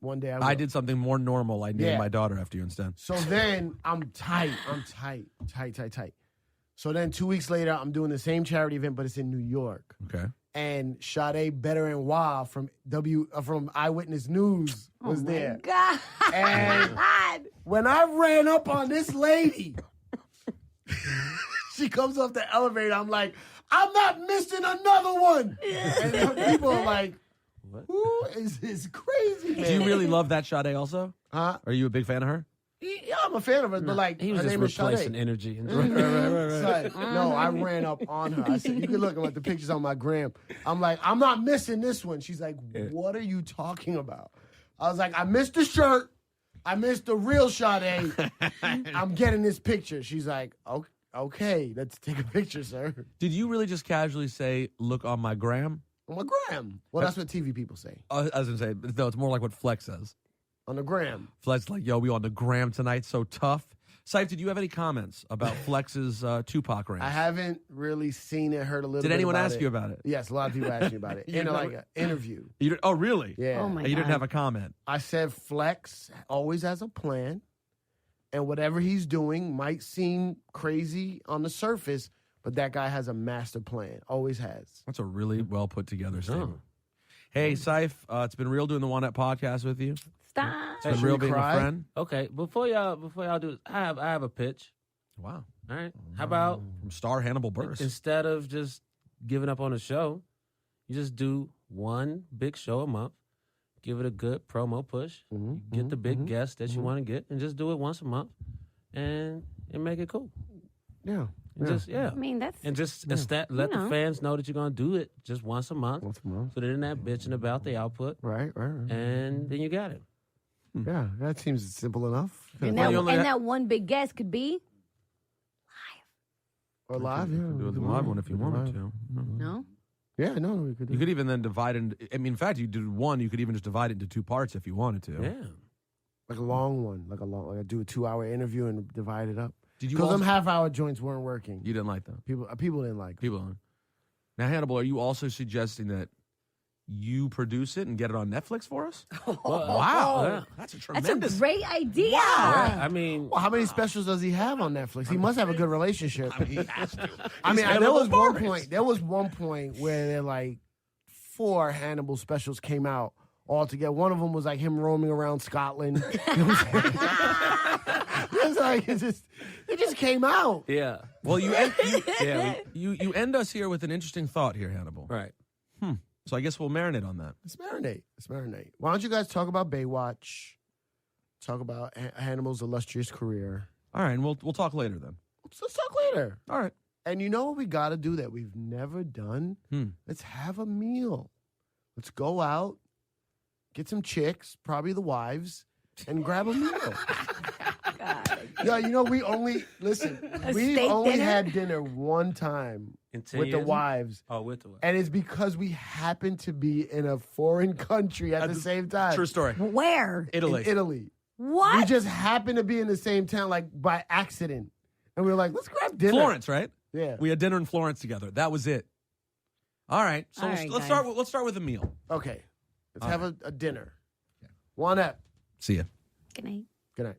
one day I will. I did something more normal. I named Yeah. my daughter after you instead. So then I'm tight. So then 2 weeks later, I'm doing the same charity event, but it's in New York. Okay. And Sade Better and Wild from Eyewitness News was there. God. And when I ran up on this lady, she comes off the elevator. I'm like, I'm not missing another one. And people are like, who is this crazy man? Do you really love that Sade also? Huh? Are you a big fan of her? Yeah, I'm a fan of her, but like, He was her just name is replacing Sade. energy. Son, no, I ran up on her. I said, you can look at the pictures on my gram. I'm like, I'm not missing this one. She's like, what are you talking about? I was like, I missed the shirt. I missed the real Sade. I'm getting this picture. She's like, okay, let's take a picture, sir. Did you really just casually say, look on my gram? On my gram. Well, that's what TV people say. I was going to say, no, it's more like what Flex says. On the gram. Flex like, yo, we on the gram tonight, so tough. Syph, did you have any comments about Flex's Tupac rant? I haven't really seen it, heard a little bit Did anyone about ask it. you about it? Yes, a lot of people asked me about it. You In never- like an interview. Oh, really? Yeah. Oh my And you didn't God. have a comment. I said Flex always has a plan, and whatever he's doing might seem crazy on the surface, but that guy has a master plan. Always has. That's a really well put together statement. Hey, Syph, it's been real doing the One Up podcast with you. Stop. It's been Should real we being cry? a friend. Okay, before y'all do this, I have a pitch. Wow. All right. How about From star Hannibal Buress. instead of just giving up on the show, you just do one big show a month, give it a good promo push, get the big guests that you want to get, and just do it once a month, and make it cool. Yeah. And just I mean, that's and just let the know. fans know that you're gonna do it just once a month, Once a month. so they're not bitching about the output, Right. and then you got it. Yeah, that seems simple enough. and Well, that, you only and ha- that one big guest could be Or live, yeah. Do the live one if you wanted to. no. Yeah, no, we could do You could even then divide it. I mean, in fact, you do one. You could even just divide it into two parts if you wanted to. Yeah. like a long one. Like I do a 2-hour interview and divide it up. Did you? Because them Also, half-hour joints weren't working. you didn't like them. People didn't like them. People don't. Now, Hannibal, are you also suggesting that you produce it and get it on Netflix for us? Wow, Yeah. that's a That's tremendous. a great idea. I mean, Well, how many specials does he have on Netflix? He must have a good relationship. He has to. I mean, He's there was Hannibal one Buress. point. There was one point where they're like 4 Hannibal specials came out all together. One of them was like him roaming around Scotland. It just came out. yeah. Well, you end, Yeah. you end us here with an interesting thought here, Hannibal. Right. So I guess we'll marinate on that. Let's marinate. Why don't you guys talk about Baywatch? Talk about Hannibal's illustrious career. All right, and we'll talk later then. Let's talk later. All right. And you know what we got to do that we've never done? Let's have a meal. Let's go out, get some chicks, probably the wives, and grab a meal. Yeah, you know, we've only had dinner one time with the wives. Oh, with the wives. And it's because we happen to be in a foreign country at the same time. True story. Where? Italy. In Italy. What? We just happened to be in the same town, like by accident. And we were like, let's grab dinner. Florence, right? Yeah. We had dinner in Florence together. That was it. All right. So All right, let's guys. start with a meal. Okay. Let's have a dinner. One up. See ya. Good night. Good night.